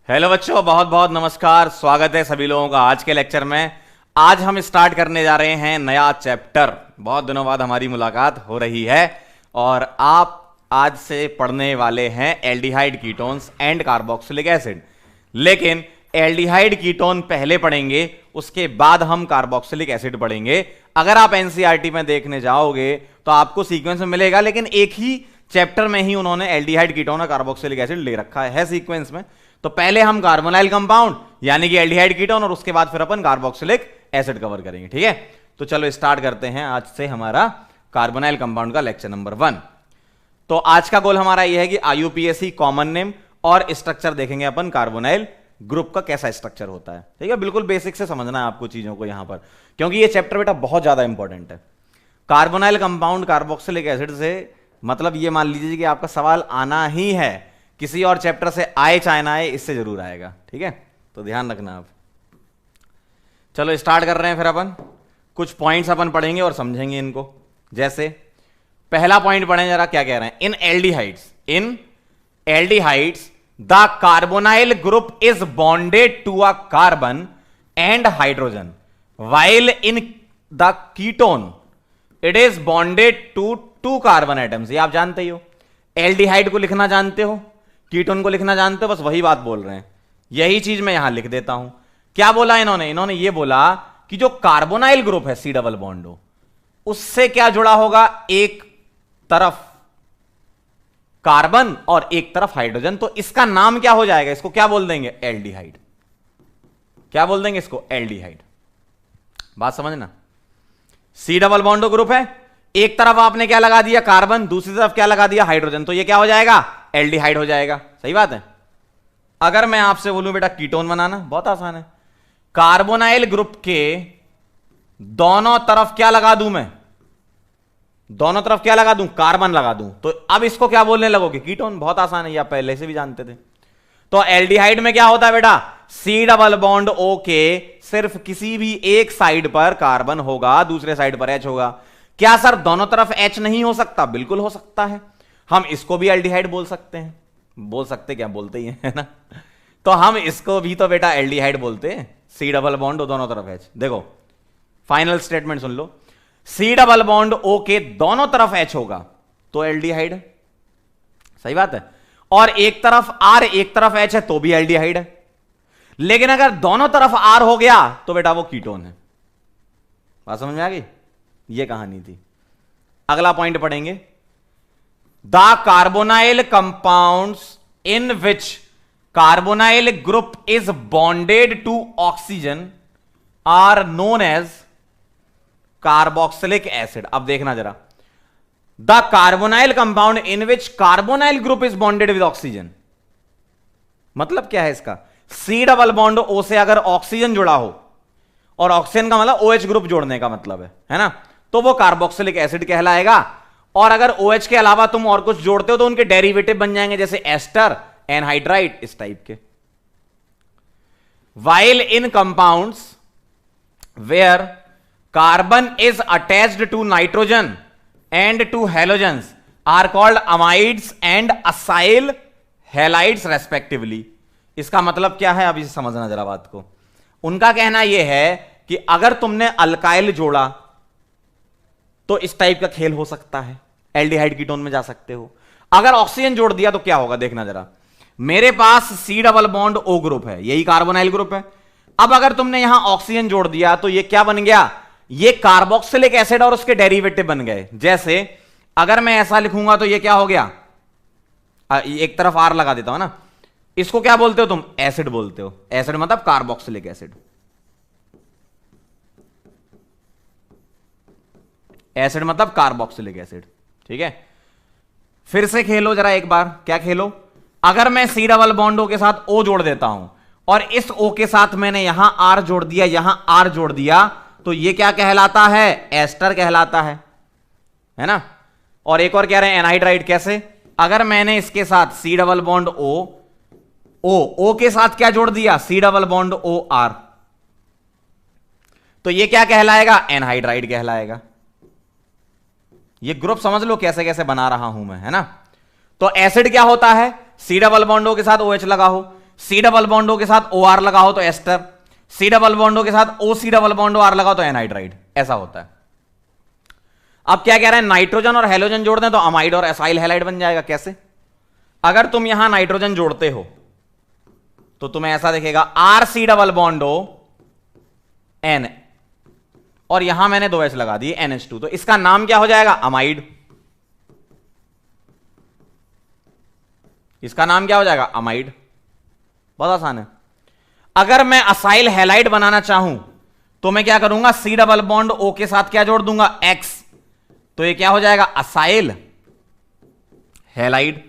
Hello बच्चों, बहुत बहुत नमस्कार। स्वागत है सभी लोगों का आज के लेक्चर में। आज हम स्टार्ट करने जा रहे हैं नया चैप्टर। बहुत दिनों बाद हमारी मुलाकात हो रही है और आप आज से पढ़ने वाले हैं aldehyde ketones and carboxylic acid. लेकिन एल्डिहाइड कीटोन पहले पढ़ेंगे, उसके बाद हम कार्बोक्सिलिक एसिड पढ़ेंगे। अगर आप एनसीईआरटी में देखने जाओगे तो आपको सीक्वेंस में मिलेगा, लेकिन एक ही चैप्टर में ही उन्होंने एल्डिहाइड कीटोन और कार्बोक्सिलिक एसिड ले रखा है सीक्वेंस में। तो पहले हम कार्बोनाइल कंपाउंड यानी कि एल्डिहाइड कीटोन और उसके बाद फिर अपन कार्बोक्सिलिक एसिड कवर करेंगे। ठीक है, तो चलो स्टार्ट करते हैं आज से हमारा कार्बोनाइल कंपाउंड का लेक्चर नंबर 1। तो आज का गोल हमारा यह है कि आईयूपीएसी कॉमन नेम और स्ट्रक्चर देखेंगे अपन कार्बोनाइल ग्रुप का कैसा स्ट्रक्चर होता है। ठीक है, बिल्कुल बेसिक से समझना है आपको चीजों को यहां पर, क्योंकि ये चैप्टर बेटा बहुत ज्यादा इंपॉर्टेंट है। कार्बोनाइल कंपाउंड कार्बोक्सिलिक एसिड से मतलब ये मान लीजिए कि आपका सवाल आना ही है, किसी और चैप्टर से आए चाहे ना आए, इससे जरूर आएगा। ठीक है, तो ध्यान रखना आप। चलो स्टार्ट कर रहे हैं। फिर अपन कुछ पॉइंट्स अपन पढ़ेंगे और समझेंगे इनको। जैसे पहला पॉइंट पढ़ें जरा, क्या कह रहे हैं। In aldehydes the carbonyl group is bonded to a carbon and hydrogen while in the ketone it is bonded to 2 carbon atoms. ये आप जानते ही हो, एल्डिहाइड को लिखना जानते हो, कीटोन को लिखना जानते हो, बस वही बात बोल रहे हैं। यही चीज मैं यहां लिख देता हूं। क्या बोला इन्होंने ये बोला कि जो कार्बोनाइल ग्रुप है सी डबल बॉन्ड हो, उससे क्या जुड़ा होगा, एक तरफ कार्बन और एक तरफ हाइड्रोजन। तो इसका नाम क्या हो जाएगा, इसको क्या बोल देंगे, एल्डिहाइड। क्या बोल देंगे इसको, एल्डिहाइड। बात समझना, सी डबल बॉन्ड ग्रुप है, एक तरफ आपने क्या लगा दिया, कार्बन, दूसरी तरफ क्या लगा दिया, हाइड्रोजन। तो ये क्या हो जाएगा, एल्डिहाइड हो जाएगा। सही बात है। अगर मैं आपसे बोलूं बेटा कीटोन बनाना, बहुत आसान है। कार्बोनाइल ग्रुप के दोनों तरफ क्या लगा दूं मैं, दोनों तरफ क्या लगा दूं, कार्बन लगा दूं, तो अब इसको क्या बोलने लगोगे, कीटोन। बहुत आसान है, ये आप पहले से भी जानते थे। तो एल्डिहाइड में क्या होता है बेटा, सी डबल बॉन्ड ओ के सिर्फ किसी भी एक साइड पर कार्बन होगा, दूसरे साइड पर एच होगा। क्या सर दोनों तरफ एच नहीं हो सकता, बिल्कुल हो सकता है। हम इसको भी एल्डिहाइड बोल सकते हैं, बोल सकते क्या, बोलते ही है ना। तो हम इसको भी तो बेटा एल्डिहाइड बोलते हैं, सी डबल बॉन्ड ओ दोनों तरफ एच। देखो फाइनल स्टेटमेंट सुन लो, सी डबल बॉन्ड ओ के दोनों तरफ एच होगा तो एल्डिहाइड है। सही बात है। और एक तरफ आर एक तरफ एच है तो भी एल्डिहाइड है। लेकिन अगर दोनों तरफ आर हो गया तो बेटा वो कीटोन है। बात समझ में आ गई, ये कहानी थी। अगला पॉइंट पढ़ेंगे, the carbonyl compounds in which carbonyl group is bonded to oxygen are known as carboxylic acid. अब देखना जरा, the carbonyl compound in which carbonyl group is bonded with oxygen, मतलब क्या है इसका, सी डबल बॉन्ड ओ से अगर ऑक्सीजन जुड़ा हो, और ऑक्सीजन का मतलब OH ग्रुप जोड़ने का मतलब है ना, तो वो कार्बोक्सिलिक एसिड कहलाएगा। और अगर OH के अलावा तुम और कुछ जोड़ते हो तो उनके डेरिवेटिव बन जाएंगे, जैसे एस्टर, एनहाइड्राइड, इस टाइप के। While in compounds where carbon is attached to nitrogen and to halogens are called amides and acyl halides respectively. इसका मतलब क्या है, अभी समझना जरा बात को। उनका कहना यह है कि अगर तुमने अल्काइल जोड़ा तो इस टाइप का खेल हो सकता है, एल्डिहाइड कीटोन में जा सकते हो। अगर ऑक्सीजन जोड़ दिया तो क्या होगा, देखना जरा। मेरे पास c double bond o group है, यही कार्बोनाइल ग्रुप है। अब अगर तुमने यहां ऑक्सीजन जोड़ दिया तो ये क्या बन गया, ये कार्बोक्सिलिक एसिड और उसके डेरिवेटिव बन गए। जैसे अगर मैं ऐसा लिखूंगा तो ये क्या हो गया, एक तरफ आर लगा देता हूं ना, इसको क्या बोलते हो तुम, एसिड बोलते हो। एसिड मतलब कार्बोक्सिलिक एसिड। एसिड मतलब कार्बोक्सिलिक एसिड। ठीक है, फिर से खेलो जरा एक बार। क्या खेलो, अगर मैं सी डबल बॉन्ड ओ के साथ O जोड़ देता हूं और इस O के साथ मैंने यहां R जोड़ दिया, यहां R जोड़ दिया, तो ये क्या कहलाता है, एस्टर कहलाता है ना। और एक और कह रहे हैं एनहाइड्राइड। कैसे, अगर मैंने इसके साथ सी डबल बॉन्ड O के साथ क्या जोड़ दिया, सी डबल बॉन्ड OR, तो ये क्या कहलाएगा, एनहाइड्राइड कहलाएगा। ये ग्रुप समझ लो कैसे कैसे बना रहा हूं मैं, है ना। तो एसिड क्या होता है, सी डबल बॉन्ड O के साथ OH लगा हो, सी डबल बॉन्ड ओ के साथ ओ आर लगा हो तो ester, c double bond o के साथ o c double bond o r लगा हो तो एनहाइड्राइड, ऐसा होता है। अब क्या कह रहे हैं, नाइट्रोजन और हेलोजन जोड़ दें तो अमाइड और एसाइल हैलाइड बन जाएगा। कैसे? अगर तुम यहां नाइट्रोजन जोड़ते हो तो तुम्हें ऐसा दिखेगा R C double bond O N, और यहां मैंने 2H लगा दिए NH2, तो इसका नाम क्या हो जाएगा, अमाइड। इसका नाम क्या हो जाएगा, अमाइड। बहुत आसान है। अगर मैं असाइल हैलाइड बनाना चाहूं तो मैं क्या करूंगा, सी डबल बॉन्ड ओ के साथ क्या जोड़ दूंगा, X, तो ये क्या हो जाएगा, असाइल हैलाइड।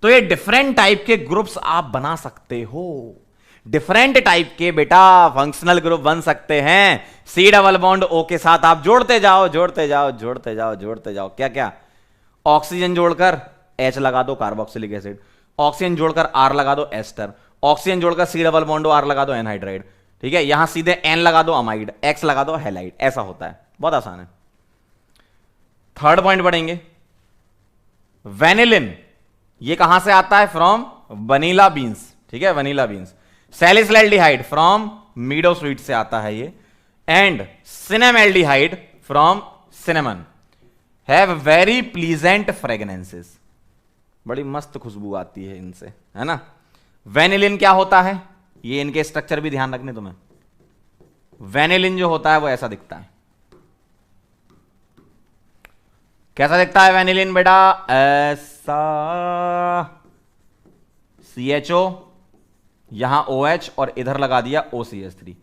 तो ये डिफरेंट टाइप के ग्रुप्स आप बना सकते हो, डिफरेंट टाइप के बेटा फंक्शनल ग्रुप बन सकते हैं। सी डबल बॉन्ड ओ के साथ आप जोड़ते जाओ जोड़ते जाओ जोड़ते जाओ जोड़ते जाओ, क्या क्या, ऑक्सीजन जोड़कर H लगा दो कार्बोक्सिलिक एसिड, ऑक्सीजन जोड़कर R लगा दो एस्टर, ऑक्सीजन जोड़कर सी डबल बॉन्ड R लगा दो एनहाइड्राइड, ठीक है, यहां सीधे N लगा दो अमाइड, X लगा दो हैलाइड, ऐसा होता है। बहुत आसान है। थर्ड पॉइंट पढ़ेंगे, वेनिलिन, ये कहां से आता है, फ्रॉम वनीला बीन्स, ठीक है, vanilla beans. Salicylaldehyde from meadow sweet से आता है ये, and cinnamaldehyde from cinnamon, have very pleasant fragrances, बड़ी मस्त खुशबू आती है इनसे, है ना। वेनिलिन क्या होता है, ये इनके स्ट्रक्चर भी ध्यान रखने तुम्हें। वेनिलिन जो होता है वो ऐसा दिखता है। कैसा दिखता है वेनिलिन बेटा, ऐसा, CHO, यहां OH और इधर लगा दिया OCH3,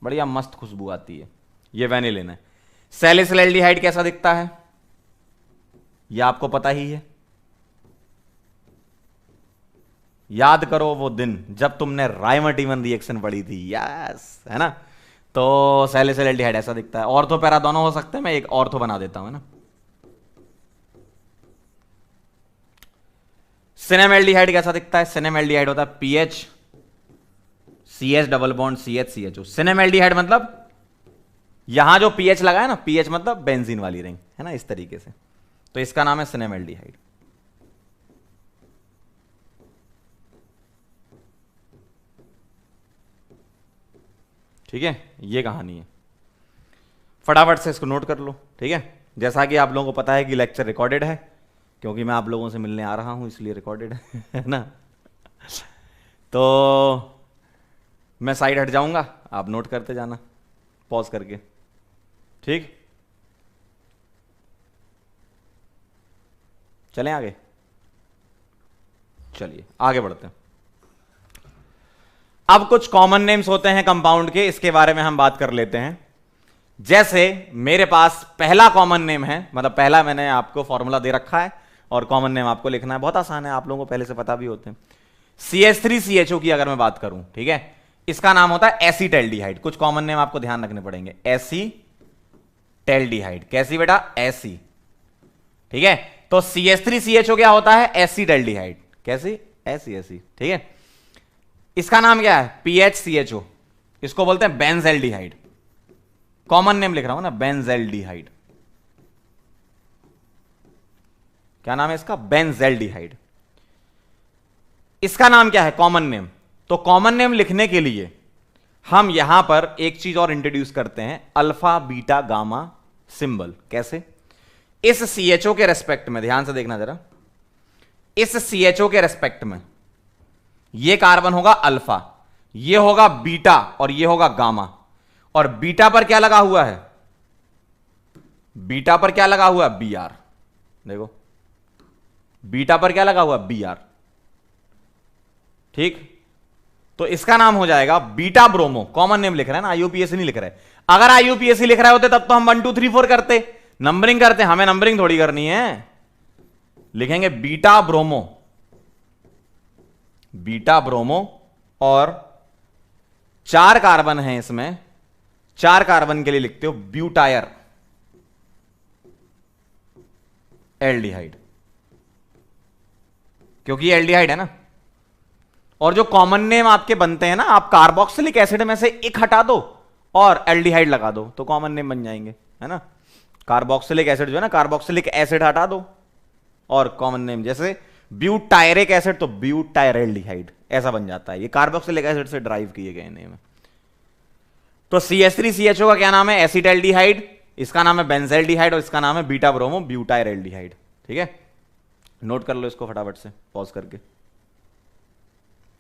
बढ़िया मस्त खुशबू आती है, ये वेनिलिन है। सैलिसिलैल्डिहाइड कैसा दिखता है, यह आपको पता ही है। याद करो वो दिन जब तुमने राइमर्टिमन रिएक्शन पढ़ी थी, यस, है ना। तो सैलिसिलैल्डिहाइड ऐसा दिखता है। ऑर्थो पैरा दोनों हो सकते हैं, मैं एक ऑर्थो बना देता हूं, है ना। सिनेमैल्डिहाइड कैसा दिखता है, सिनेमैल्डिहाइड होता है PH CH double bond CH CHO। सिनेमैल्डिहाइड मतलब यहां जो PH लगा है ना, PH मतलब बेंजीन वाली रिंग, है ना, इस तरीके से, तो इसका नाम है सिनेमैल्डिहाइड। ठीक है, ये कहानी है, फटाफट से इसको नोट कर लो, ठीक है। जैसा कि आप लोगों को पता है कि लेक्चर रिकॉर्डेड है, क्योंकि मैं आप लोगों से मिलने आ रहा हूं इसलिए रिकॉर्डेड है ना। तो मैं साइड हट जाऊंगा, आप नोट करते जाना पॉज करके, ठीक। चलें आगे, चलिए आगे बढ़ते हैं। अब कुछ कॉमन नेम्स होते हैं कंपाउंड के, इसके बारे में हम बात कर लेते हैं। जैसे मेरे पास पहला कॉमन नेम है, मतलब पहला मैंने आपको फॉर्मूला दे रखा है और कॉमन नेम आपको लिखना है, बहुत आसान है, आप लोगों को पहले से पता भी होते हैं। CH3CHO की अगर मैं बात करूं, ठीक है, इसका नाम होता है एसीटैल्डिहाइड। कुछ कॉमन नेम आपको ध्यान रखने पड़ेंगे। एसीटैल्डिहाइड, कैसी बेटा, एसी, ठीक है। तो CH3CHO क्या होता है, एसीटैल्डिहाइड, कैसी, ऐसी ऐसी, ठीक है। इसका नाम क्या है, PHCHO, इसको बोलते हैं बेंजल्डिहाइड। कॉमन नेम लिख रहा हूं ना, बेंजल्डिहाइड, क्या नाम है इसका, बेंजल्डिहाइड। इसका नाम क्या है, कॉमन नेम। तो कॉमन नेम लिखने के लिए हम यहां पर एक चीज और इंट्रोड्यूस करते हैं, अल्फा बीटा गामा सिंबल। कैसे, इस CHO के रेस्पेक्ट में, ध्यान से देखना जरा, इस CHO के रेस्पेक्ट में ये कार्बन होगा अल्फा, ये होगा बीटा और ये होगा गामा। और बीटा पर क्या लगा हुआ है, बीटा पर क्या लगा हुआ है, Br, देखो बीटा पर क्या लगा हुआ, Br, ठीक। तो इसका नाम हो जाएगा बीटा ब्रोमो। कॉमन नेम लिख रहे हैं ना, IUPAC नहीं लिख रहे। अगर IUPAC लिख रहे होते तब तो हम 1 2 3 4 करते, नंबरिंग करते, हमें नंबरिंग थोड़ी करनी है। लिखेंगे बीटा ब्रोमो, बीटा ब्रोमो, और 4 कार्बन है इसमें, 4 कार्बन के लिए लिखते हो ब्यूटायर एल्डिहाइड, क्योंकि ये एल्डिहाइड है ना। और जो कॉमन नेम आपके बनते हैं ना, आप कार्बोक्सिलिक एसिड में से एक हटा दो और एल्डिहाइड लगा दो तो कॉमन नेम बन जाएंगे, है ना। कार्बोक्सिलिक एसिड जो है ना, कार्बोक्सिलिक एसिड हटा दो और कॉमन नेम, जैसे ब्यूटायरिक एसिड तो ब्यूटायरेल्डिहाइड, ऐसा बन जाता है। ये कार्बोक्सिलिक एसिड से ड्राइव किए गए नेम है। तो CH3CHO का क्या नाम है? एसिटाल्डिहाइड। इसका नाम है बेंजल्डिहाइड और इसका नाम है बीटा ब्रोमो ब्यूटाइलडिहाइड। ठीक है, नोट कर लो इसको फटाफट से पॉज करके।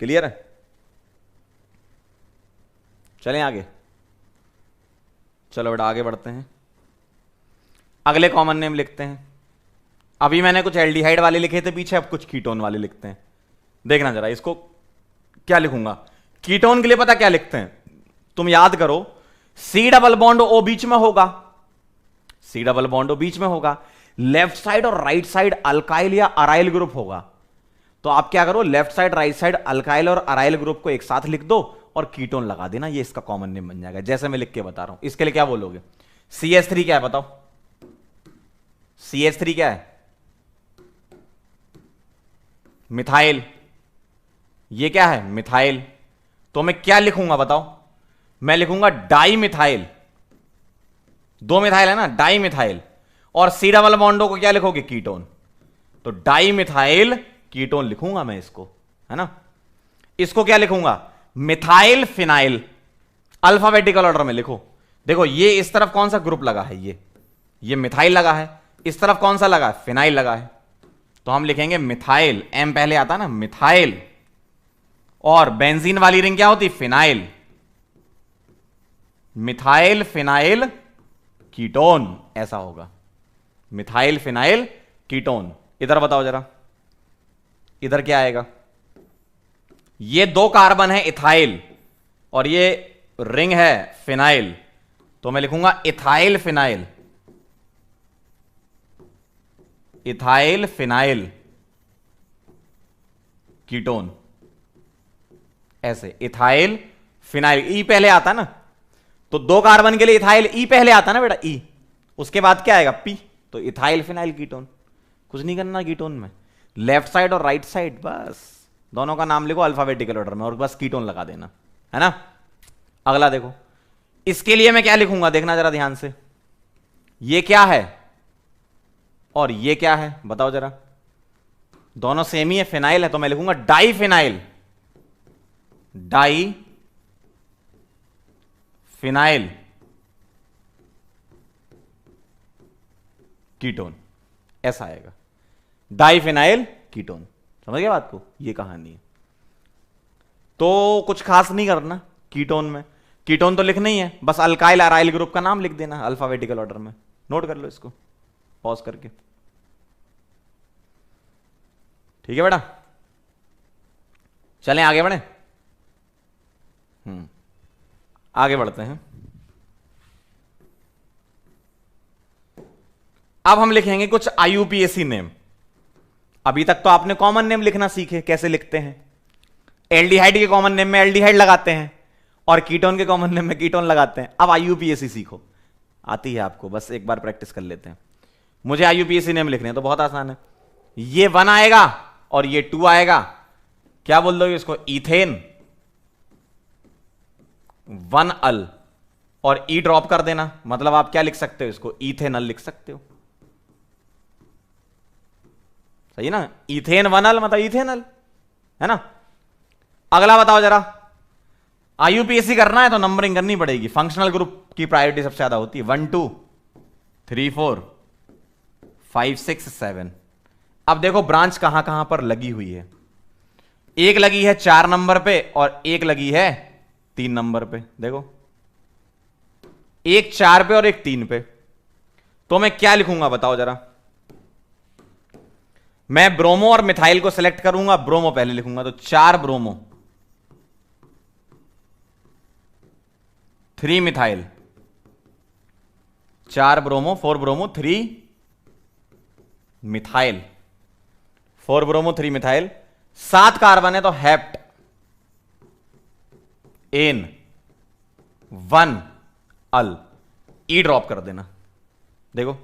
क्लियर है? चलें आगे। चलो बेटा आगे बढ़ते हैं, अगले कॉमन नेम लिखते हैं। अभी मैंने कुछ एल्डिहाइड वाले लिखे थे पीछे, अब कुछ कीटोन वाले लिखते हैं। देखना जरा इसको क्या लिखूंगा। कीटोन के लिए पता क्या लिखते हैं? तुम याद करो, C डबल बॉन्ड O बीच में होगा, C डबल बॉन्ड O बीच में होगा, लेफ्ट साइड और राइट साइड अल्काइल या अराइल ग्रुप होगा। तो आप क्या करो, left side right side alkyl और अराइल ग्रुप को एक साथ लिख दो और कीटोन लगा देना, ये इसका कॉमन नेम बन जाएगा। जैसे मैं लिख के बता रहा हूं। इसके लिए क्या बोलोगे? CH3 क्या है बताओ? CH3 क्या है? मिथाइल। ये क्या है? मिथाइल। तो मैं क्या लिखूंगा बताओ? मैं लिखूंगा डाई मिथाइल। दो मिथाइल है ना, डाई मिथाइल। और C डबल बॉन्डो को क्या लिखोगे? कीटोन। तो डाई मिथाइल कीटोन लिखूंगा मैं इसको, है ना। इसको क्या लिखूंगा? Methyl phenyl. अल्फाबेटिकल ऑर्डर में लिखो। देखो ये इस तरफ कौन सा ग्रुप लगा है? ये मिथाइल लगा है। इस तरफ कौन सा लगा है? फिनाइल लगा है। तो हम लिखेंगे मिथाइल, एम पहले आता ना, मिथाइल। और बेंजीन वाली रिंग क्या होती? फिनाइल। मिथाइल फिनाइल कीटोन, ऐसा होगा। Methyl phenyl ketone. इधर बताओ जरा, इधर क्या आएगा? ये दो कार्बन है इथाइल और ये रिंग है फिनाइल, तो मैं लिखूंगा ethyl phenyl. Ethyl phenyl ketone, ऐसे इथाइल फिनाइल। ई पहले आता ना, तो दो कार्बन के लिए इथाइल ई पहले आता ना बेटा, ई। उसके बाद क्या आएगा? पी। तो इथाइल फिनाइल कीटोन। कुछ नहीं करना कीटोन में, लेफ्ट साइड और राइट साइड बस दोनों का नाम लिखो अल्फाबेटिकल ऑर्डर में और बस कीटोन लगा देना, है ना। अगला देखो, इसके लिए मैं क्या लिखूंगा? देखना जरा ध्यान से। ये क्या है और ये क्या है बताओ जरा? दोनों सेम ही है, फिनाइल है, तो मैं लिखूंगा diphenyl. Diphenyl ketone, ऐसा आएगा। Diphenyl ketone. समझ गया बात को? ये कहानी है। तो कुछ खास नहीं करना कीटोन में। कीटोन तो लिखना ही है, बस अल्काइल अराइल ग्रुप का नाम लिख देना अल्फाबेटिकल ऑर्डर में। नोट कर लो इसको पॉज करके। ठीक है बेटा, चलें आगे बढ़े। आगे बढ़ते हैं। अब हम लिखेंगे कुछ IUPAC नेम। अभी तक तो आपने कॉमन नेम लिखना सीखे, कैसे लिखते हैं। एल्डिहाइड के कॉमन नेम में एल्डिहाइड लगाते हैं और कीटोन के कॉमन नेम में कीटोन लगाते हैं। अब IUPAC सीखो, आती है आपको, बस एक बार प्रैक्टिस कर लेते हैं। मुझे IUPAC नेम लिखने हैं तो बहुत आसान है। ये 1 आएगा और ये 2 आएगा। क्या बोल दोगे इसको? इथेन 1 अल और ई ड्रॉप कर देना, मतलब आप क्या लिख सकते हो इसको? इथेनल लिख सकते हो। सही ना? इथेन 1 अल मतलब इथेनल, है ना। अगला बताओ जरा, IUPAC करना है तो नंबरिंग करनी पड़ेगी। फंक्शनल ग्रुप की प्रायोरिटी सबसे ज्यादा होती है। 1 2 3 4 5 6 7। अब देखो ब्रांच कहां कहां पर लगी हुई है। एक लगी है 4 नंबर पे और एक लगी है 3 नंबर पे। देखो, एक 4 पे और एक 3 पे। तो मैं क्या लिखूंगा बताओ जरा? मैं ब्रोमो और मिथाइल को सिलेक्ट करूंगा। ब्रोमो पहले लिखूंगा, तो 4 bromo 3 methyl. 4 bromo 4 bromo 3 methyl. 4 bromo 3 methyl. 7 carbon है तो हेप्ट एन 1 अल, ई ड्रॉप कर देना। देखो,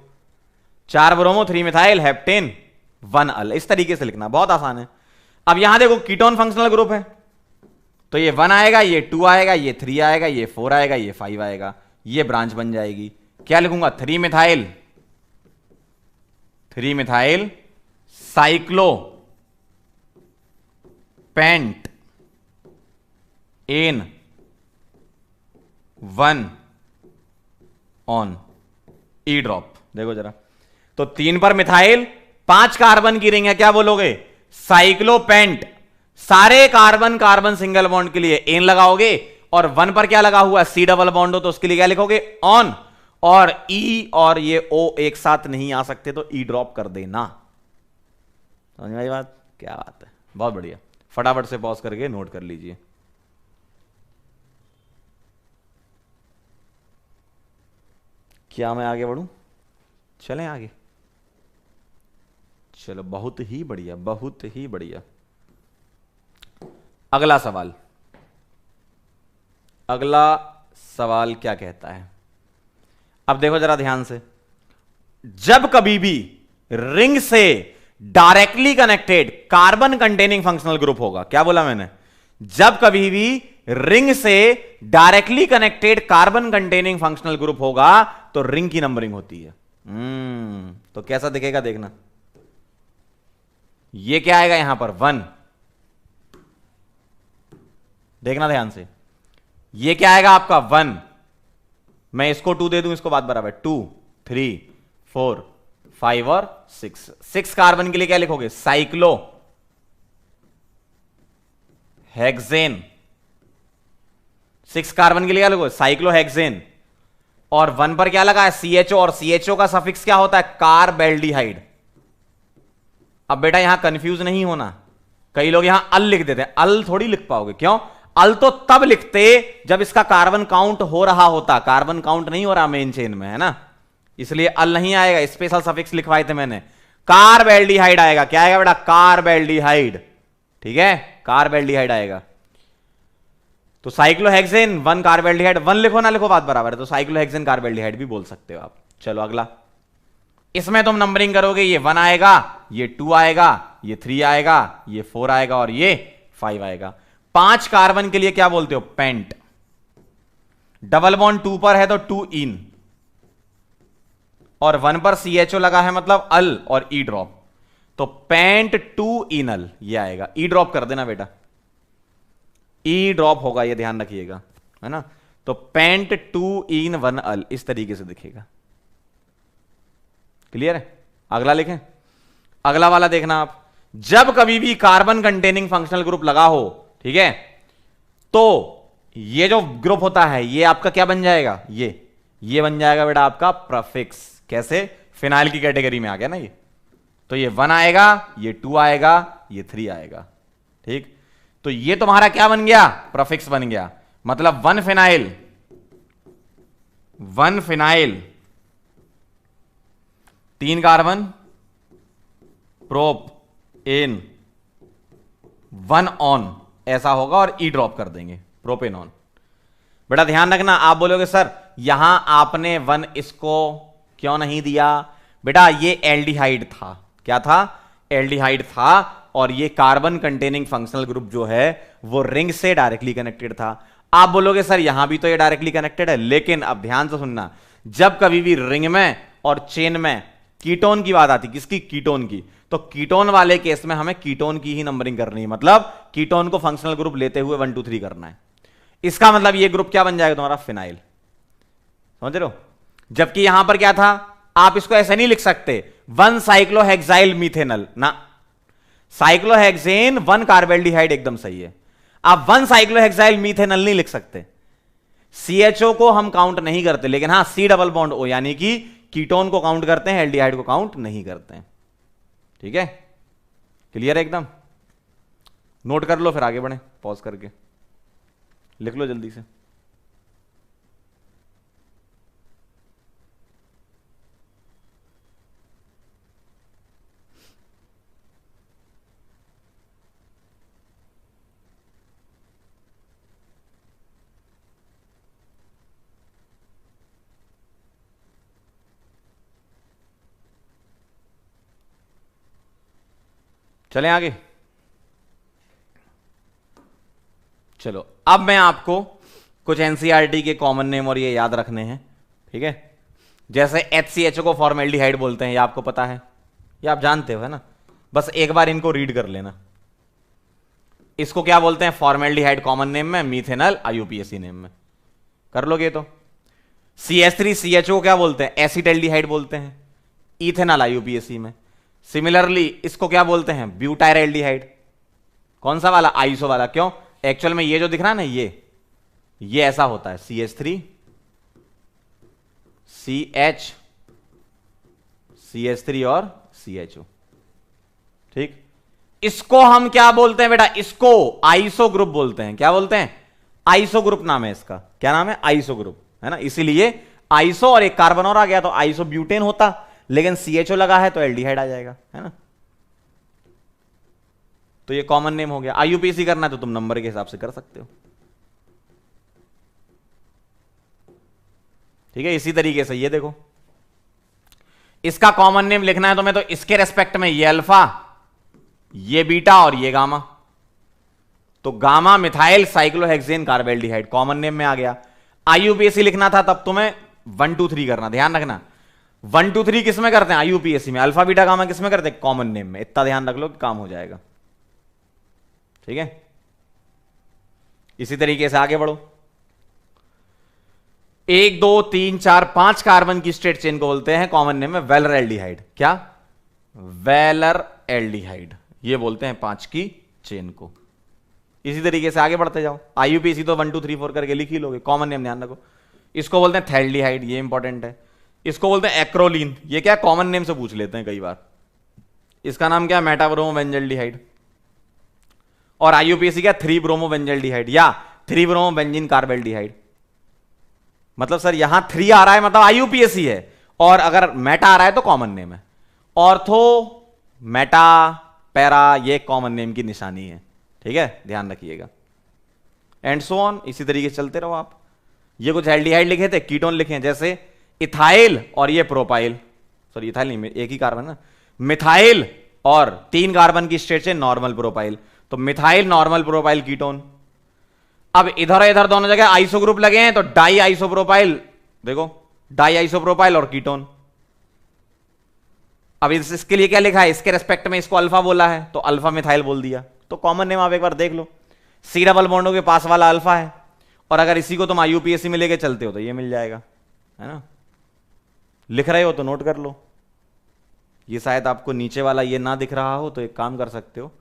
4 ब्रोमो 3 मिथाइल हेप्टेन 1 अल, इस तरीके से लिखना, बहुत आसान है। अब यहां देखो कीटोन फंक्शनल ग्रुप है, तो ये 1 आएगा, ये 2 आएगा, ये 3 आएगा, ये 4 आएगा, ये 5 आएगा। ये ब्रांच बन जाएगी। क्या लिखूंगा? 3 methyl cyclopent en 1 one, e drop. देखो जरा, तो 3 पर मिथाइल, 5 कार्बन की रिंग है, क्या बोलोगे? साइक्लोपेंट। सारे कार्बन कार्बन सिंगल बॉन्ड के लिए एन लगाओगे, और 1 पर क्या लगा हुआ? सी डबल बॉन्ड हो तो उसके लिए क्या लिखोगे? ऑन। और ई और ये ओ एक साथ नहीं आ सकते तो ई ड्रॉप कर देना। समझ में आई बात? क्या बात है, बहुत बढ़िया। फटाफट से पॉज करके नोट कर लीजिए। क्या मैं आगे बढ़ूं? चलें आगे। चलो, बहुत ही बढ़िया, बहुत ही बढ़िया। अगला सवाल, अगला सवाल क्या कहता है? अब देखो जरा ध्यान से, जब कभी भी रिंग से directly connected carbon containing functional group होगा, क्या बोला मैंने? जब कभी भी रिंग से directly connected carbon containing functional group होगा तो रिंग की नंबरिंग होती है। तो कैसा दिखेगा देखना। ये क्या आएगा यहां पर? 1। देखना ध्यान से, ये क्या आएगा आपका? 1। मैं इसको 2 दे दूं, इसको बात बराबर। 2 3 4 5 और 6। 6 कार्बन के लिए क्या लिखोगे? Cyclo hexane. 6 कार्बन के लिए क्या लिखोगे? Cyclo hexane. और 1 पर क्या लगा है? CHO, और CHO का सफिक्स क्या होता है? कार्बेल्डिहाइड। अब बेटा यहां कंफ्यूज नहीं होना, कई लोग यहां अल लिख देते हैं, अल थोड़ी लिख पाओगे। क्यों? अल तो तब लिखते जब इसका कार्बन काउंट हो रहा होता, कार्बन काउंट नहीं हो रहा मेन चेन में, है ना, इसलिए अल नहीं आएगा। स्पेशल सफिक्स लिखवाए थे मैंने, कार्बेल्डिहाइड आएगा। क्या आएगा बेटा? कार्बेल्डिहाइड। ठीक है, कार्बेल्डिहाइड आएगा। तो साइक्लोहेक्सेन 1 कार्बेल्डिहाइड, 1 लिखो ना लिखो बात बराबर है, तो साइक्लोहेक्सेन कार्बेल्डिहाइड भी बोल सकते हो आप। चलो अगला, इसमें तुम नंबरिंग करोगे, ये 1 आएगा, ये 2 आएगा, ये 3 आएगा, ये 4 आएगा और ये 5 आएगा। 5 कार्बन के लिए क्या बोलते हो? पेंट। डबल बॉन्ड 2 पर है तो 2 इन, और 1 पर CHO लगा है मतलब अल और ई ड्रॉप, तो पेंट 2 इनल ये आएगा। ई ड्रॉप कर देना बेटा, ई ड्रॉप होगा, ये ध्यान रखिएगा, है ना। तो पेंट 2 इन 1 अल इस तरीके से दिखेगा। क्लियर है? अगला लिखें। अगला वाला देखना आप, जब कभी भी कार्बन कंटेनिंग फंक्शनल ग्रुप लगा हो, ठीक है, तो ये जो ग्रुप होता है ये आपका क्या बन जाएगा? ये बन जाएगा बेटा आपका प्रफिक्स। कैसे? फिनाइल की कैटेगरी में आ गया ना ये। तो ये 1 आएगा, ये 2 आएगा, ये 3 आएगा। ठीक, तो ये तुम्हारा क्या बन गया? प्रफिक्स बन गया। मतलब 1 phenyl, 1 phenyl, 3 carbon, prop en, 1 one, ऐसा होगा, और ई ड्रॉप कर देंगे, प्रोपेनॉन। बेटा ध्यान रखना, आप बोलोगे सर यहां आपने 1 इसको क्यों नहीं दिया? बेटा ये एल्डिहाइड था। क्या था? एल्डिहाइड था, और ये कार्बन कंटेनिंग फंक्शनल ग्रुप जो है वो रिंग से डायरेक्टली कनेक्टेड था। आप बोलोगे सर यहां भी तो ये डायरेक्टली कनेक्टेड है, लेकिन अब ध्यान से सुनना, जब कभी भी रिंग में और चेन में कीटोन की बात आती, किसकी? कीटोन की, तो कीटोन वाले केस में हमें कीटोन की ही नंबरिंग करनी है, मतलब कीटोन को फंक्शनल ग्रुप लेते हुए 1 2 3 करना है। इसका मतलब ये ग्रुप क्या बन जाएगा तुम्हारा? फिनाइल। समझ रहे हो? जबकि यहां पर क्या था, आप इसको ऐसे नहीं लिख सकते 1 साइक्लोहेक्साइल मीथेनल ना, साइक्लोहेक्सेन 1 कार्बेल्डिहाइड एकदम सही है। आप 1 साइक्लोहेक्साइल मीथेनल नहीं लिख सकते। CHO को हम काउंट नहीं करते, लेकिन हां C डबल बॉन्ड O यानी कि कीटोन को काउंट करते हैं, एल्डिहाइड को काउंट नहीं करते हैं। ठीक है, क्लियर है एकदम? नोट कर लो, फिर आगे बढ़े, पॉज करके लिख लो जल्दी से। चलें आगे। चलो अब मैं आपको कुछ एनसीईआरटी के कॉमन नेम और ये याद रखने हैं। ठीक है, जैसे HCHO को फॉर्मेल्डिहाइड बोलते हैं, ये आपको पता है, ये आप जानते हो, है ना। बस एक बार इनको रीड कर लेना। इसको क्या बोलते हैं फॉर्मेल्डिहाइड कॉमन नेम में, मीथेनॉल आईयूपीएसी नेम में। कर लोगे तो। CH3CHO क्या बोलते हैं, एसिटल्डिहाइड बोलते हैं इथेनॉल आईयूपीएसी में। सिमिलरली इसको क्या बोलते हैं, ब्यूटाइरल्डिहाइड। कौन सा वाला, आइसो वाला। क्यों, एक्चुअल में ये जो दिख रहा है ना, ये ऐसा होता है CH3 और CHO। ठीक, इसको हम क्या बोलते हैं बेटा, इसको आइसो ग्रुप बोलते हैं। क्या बोलते हैं, आइसो ग्रुप नाम है इसका। क्या नाम है, आइसो ग्रुप, है ना। इसीलिए आइसो और एक कार्बन और आ गया तो आइसो ब्यूटेन होता, लेकिन CHO लगा है तो एल्डिहाइड आ जाएगा, है ना। तो ये कॉमन नेम हो गया। आईयूपीएसी करना है तो तुम नंबर के हिसाब से कर सकते हो। ठीक है, इसी तरीके से ये देखो, इसका कॉमन नेम लिखना है तो मैं तो इसके रेस्पेक्ट में ये अल्फा, ये बीटा और ये गामा, तो gamma methyl cyclohexane carbaldehyde common name में आ गया। आईयूपीएसी लिखना था तब तुम्हें 1 2 3 करना, ध्यान रखना। 1 2 3 किस में करते हैं, आईयूपीएसी में। अल्फा बीटा गामा किस में करते हैं, कॉमन नेम में। इतना ध्यान रख लो कि काम हो जाएगा। ठीक है, इसी तरीके से आगे बढ़ो। 1 2 3 4 5 कार्बन की स्ट्रेट चेन को बोलते हैं कॉमन नेम में वेलर एल्डिहाइड। क्या, वेलर एल्डिहाइड, ये बोलते हैं 5 की चेन को। इसी तरीके से आगे बढ़ते जाओ। आईयूपीएसी तो 1 2 3 4 करके लिख ही लोगे। कॉमन नेम ध्यान रखो। इसको बोलते हैं थैल्डिहाइड, ये इंपॉर्टेंट है। इसको बोलते हैं एक्रोलीन, ये क्या, कॉमन नेम से पूछ लेते हैं कई बार। इसका नाम क्या, मेटाब्रोमोबेंजल्डिहाइड। और आईयूपीएसी क्या, 3 ब्रोमोबेंजल्डिहाइड या 3 ब्रोमोबेंजीन कार्बेल्डिहाइड। मतलब सर यहां 3 आ रहा है मतलब आईयूपीएसी है, और अगर मेटा आ रहा है तो कॉमन नेम है। ऑर्थो, मेटा, पैरा, ये कॉमन नेम की निशानी है। ठीक है, ध्यान रखिएगा। एंड सो ऑन, इसी तरीके से चलते रहो आप। ये कुछ एल्डिहाइड लिखे थे, कीटोन लिखे हैं, जैसे इथाइल और ये प्रोपाइल, सॉरी इथाइल नहीं, एक ही कार्बन ना, मिथाइल और 3 कार्बन की स्ट्रेट चेन नॉर्मल प्रोपाइल, तो मिथाइल नॉर्मल प्रोपाइल कीटोन। अब इधर इधर दोनों जगह आइसो ग्रुप लगे हैं तो डाई आइसोप्रोपाइल, देखो डाई आइसोप्रोपाइल और कीटोन। अब इसके लिए क्या लिखा है, इसके रेस्पेक्ट में इसको अल्फा बोला है तो अल्फा मिथाइल बोल दिया। तो कॉमन नेम आप एक बार देख लो, सी डबल बॉन्डों के पास वाला अल्फा है, और अगर इसी को तुम आईयूपीएसी में लेके चलते हो तो ये मिल जाएगा, है ना। लिख रहे हो तो नोट कर लो। ये शायद आपको नीचे वाला ये ना दिख रहा हो तो एक काम कर सकते हो,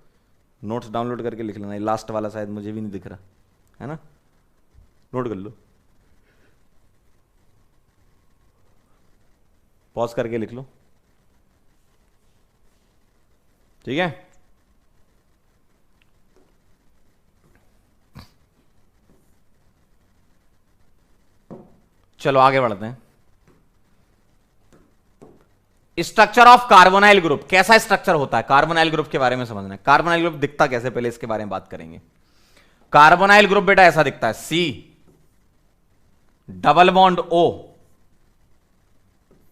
नोट्स डाउनलोड करके लिख लेना। लास्ट वाला शायद मुझे भी नहीं दिख रहा है ना, नोट कर लो, पॉज करके लिख लो। ठीक है, चलो आगे बढ़ते हैं। स्ट्रक्चर ऑफ कार्बोनाइल ग्रुप, कैसा स्ट्रक्चर होता है कार्बोनाइल ग्रुप के बारे में समझना है। कार्बोनाइल ग्रुप दिखता कैसे, पहले इसके बारे में बात करेंगे। कार्बोनाइल ग्रुप बेटा ऐसा दिखता है, C डबल बॉन्ड O,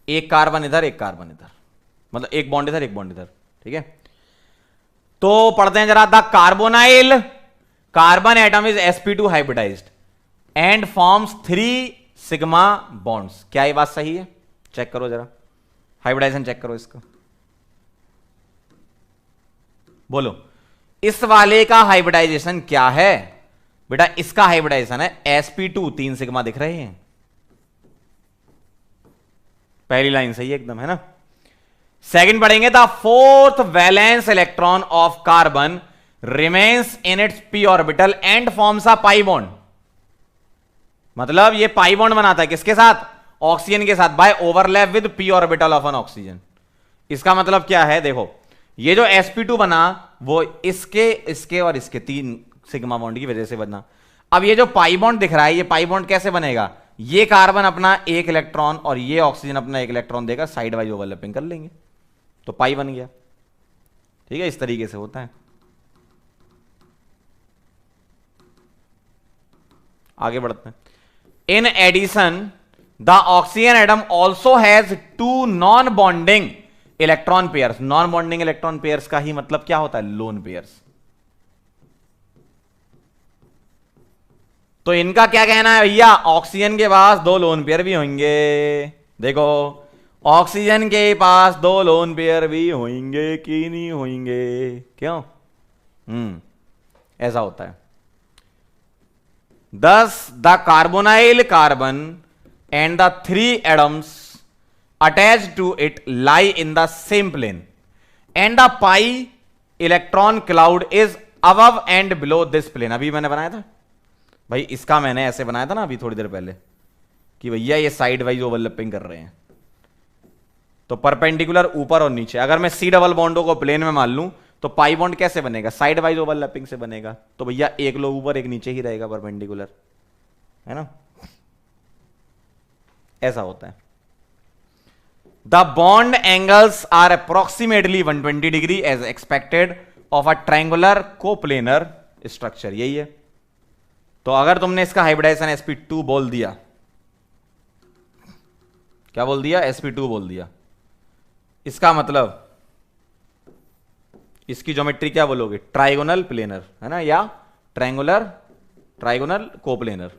एक कार्बन इधर एक कार्बन इधर, मतलब एक बॉन्ड इधर एक बॉन्ड इधर। ठीक है, तो पढ़ते हैं जरा। The carbonyl carbon atom is sp2 hybridized and forms 3 sigma bonds. क्या ये बात सही है, चेक करो जरा, हाइब्रिडाइजेशन चेक करो इसका, बोलो इस वाले का हाइब्रिडाइजेशन क्या है बेटा। इसका हाइब्रिडाइजेशन है sp2 3 सिग्मा, दिख रहे हैं, पहली लाइन सही एकदम, है ना। सेकंड पढ़ेंगे, the 4th valence electron of carbon remains in its p orbital and forms a pi bond. मतलब ये पाई बॉन्ड बनाता है किसके साथ, ऑक्सीजन के साथ, by overlap with p orbital of an oxygen. इसका मतलब क्या है, देखो ये जो sp2 बना वो इसके और इसके 3 सिग्मा बॉन्ड की वजह से बना। अब ये जो पाई बॉन्ड दिख रहा है, ये पाई बॉन्ड कैसे बनेगा, ये कार्बन अपना 1 इलेक्ट्रॉन और ये ऑक्सीजन अपना 1 इलेक्ट्रॉन देगा, साइड वाइज ओवरलैपिंग कर लेंगे तो पाई बन गया। ठीक है, इस तरीके से होता है। आगे बढ़ते हैं। In addition the oxygen atom also has 2 non bonding electron pairs. Non bonding electron pairs का ही मतलब क्या होता है, लोन पेयर्स। तो इनका क्या कहना है भैया, ऑक्सीजन के पास 2 लोन पेयर भी होंगे। देखो ऑक्सीजन के पास 2 लोन पेयर भी होंगे कि नहीं होंगे, क्यों? ऐसा होता है। Thus, the carbonyl carbon and the three atoms attached to it lie in the same plane, and the pi electron cloud is above and below this plane. अभी मैंने बनाया था भाई, इसका मैंने ऐसे बनाया था ना अभी थोड़ी देर पहले कि भैया ये साइड वाइज ओवरलैपिंग कर रहे हैं, तो परपेंडिकुलर ऊपर और नीचे। अगर मैं सी डबल बॉन्डों को प्लेन में मान लूं तो पाई बॉन्ड कैसे बनेगा? साइड वाइज ओवरलैपिंग से बनेगा। तो भैया एक लो ऊपर एक नीचे ही रहेगा परपेंडिकुलर, है ना? ऐसा होता है। The bond angles are approximately 120 degree as expected of a triangular coplanar structure. यही है। तो अगर तुमने इसका हाइब्रिडाइजेशन sp2 बोल दिया, क्या बोल दिया? sp2 बोल दिया, इसका मतलब इसकी ज्योमेट्री क्या बोलोगे? ट्राइगोनल प्लेनर, है ना, या ट्राइगोनल कोप्लेनर।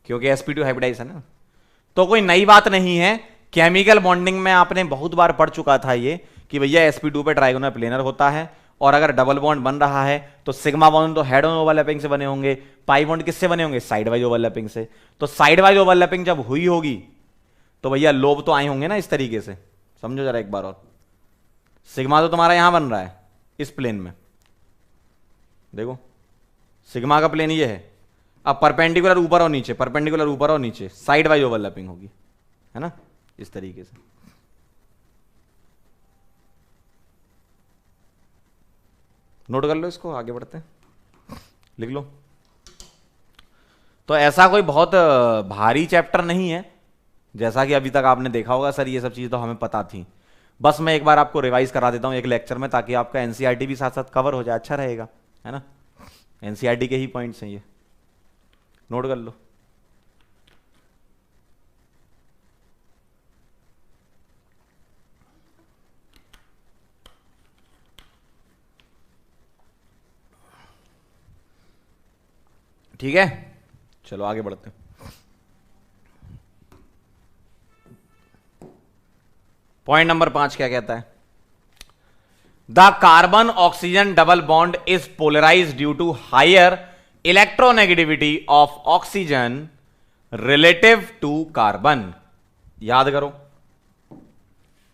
क्योंकि sp2 हाइब्रिडाइजेशन है ना। तो कोई नई बात नहीं है, केमिकल बॉन्डिंग में आपने बहुत बार पढ़ चुका था ये कि भैया sp2 पे ट्राइगोनल प्लेनर होता है, और अगर डबल बॉन्ड बन रहा है तो सिग्मा बॉन्ड तो हेड ऑन ओवरलैपिंग से बने होंगे, पाई बॉन्ड किससे बने होंगे? साइड वाइज ओवरलैपिंग से। तो साइड वाइज ओवरलैपिंग जब हुई होगी तो भैया लोब तो आए होंगे ना इस तरीके से। समझो जरा एक बार और, सिग्मा तो तुम्हारा यहां बन रहा है इस प्लेन में, देखो सिग्मा का प्लेन ये है। अब परपेंडिकुलर ऊपर और नीचे, परपेंडिकुलर ऊपर और नीचे, साइड वाइज ओवरलैपिंग होगी, है ना, इस तरीके से। नोट कर लो इसको, आगे बढ़ते हैं, लिख लो। तो ऐसा कोई बहुत भारी चैप्टर नहीं है, जैसा कि अभी तक आपने देखा होगा। सर ये सब चीज़ तो हमें पता थी, बस मैं एक बार आपको रिवाइज करा देता हूँ एक लेक्चर में, ताकि आपका एनसीईआरटी भी साथ साथ कवर हो जाए, अच्छा रहेगा, है ना। एनसीईआरटी के ही पॉइंट्स हैं ये, नोट कर लो। ठीक है, चलो आगे बढ़ते हैं। पॉइंट नंबर 5 क्या कहता है? The carbon oxygen double bond is polarise due to higher electronegativity of oxygen relative to carbon. याद करो,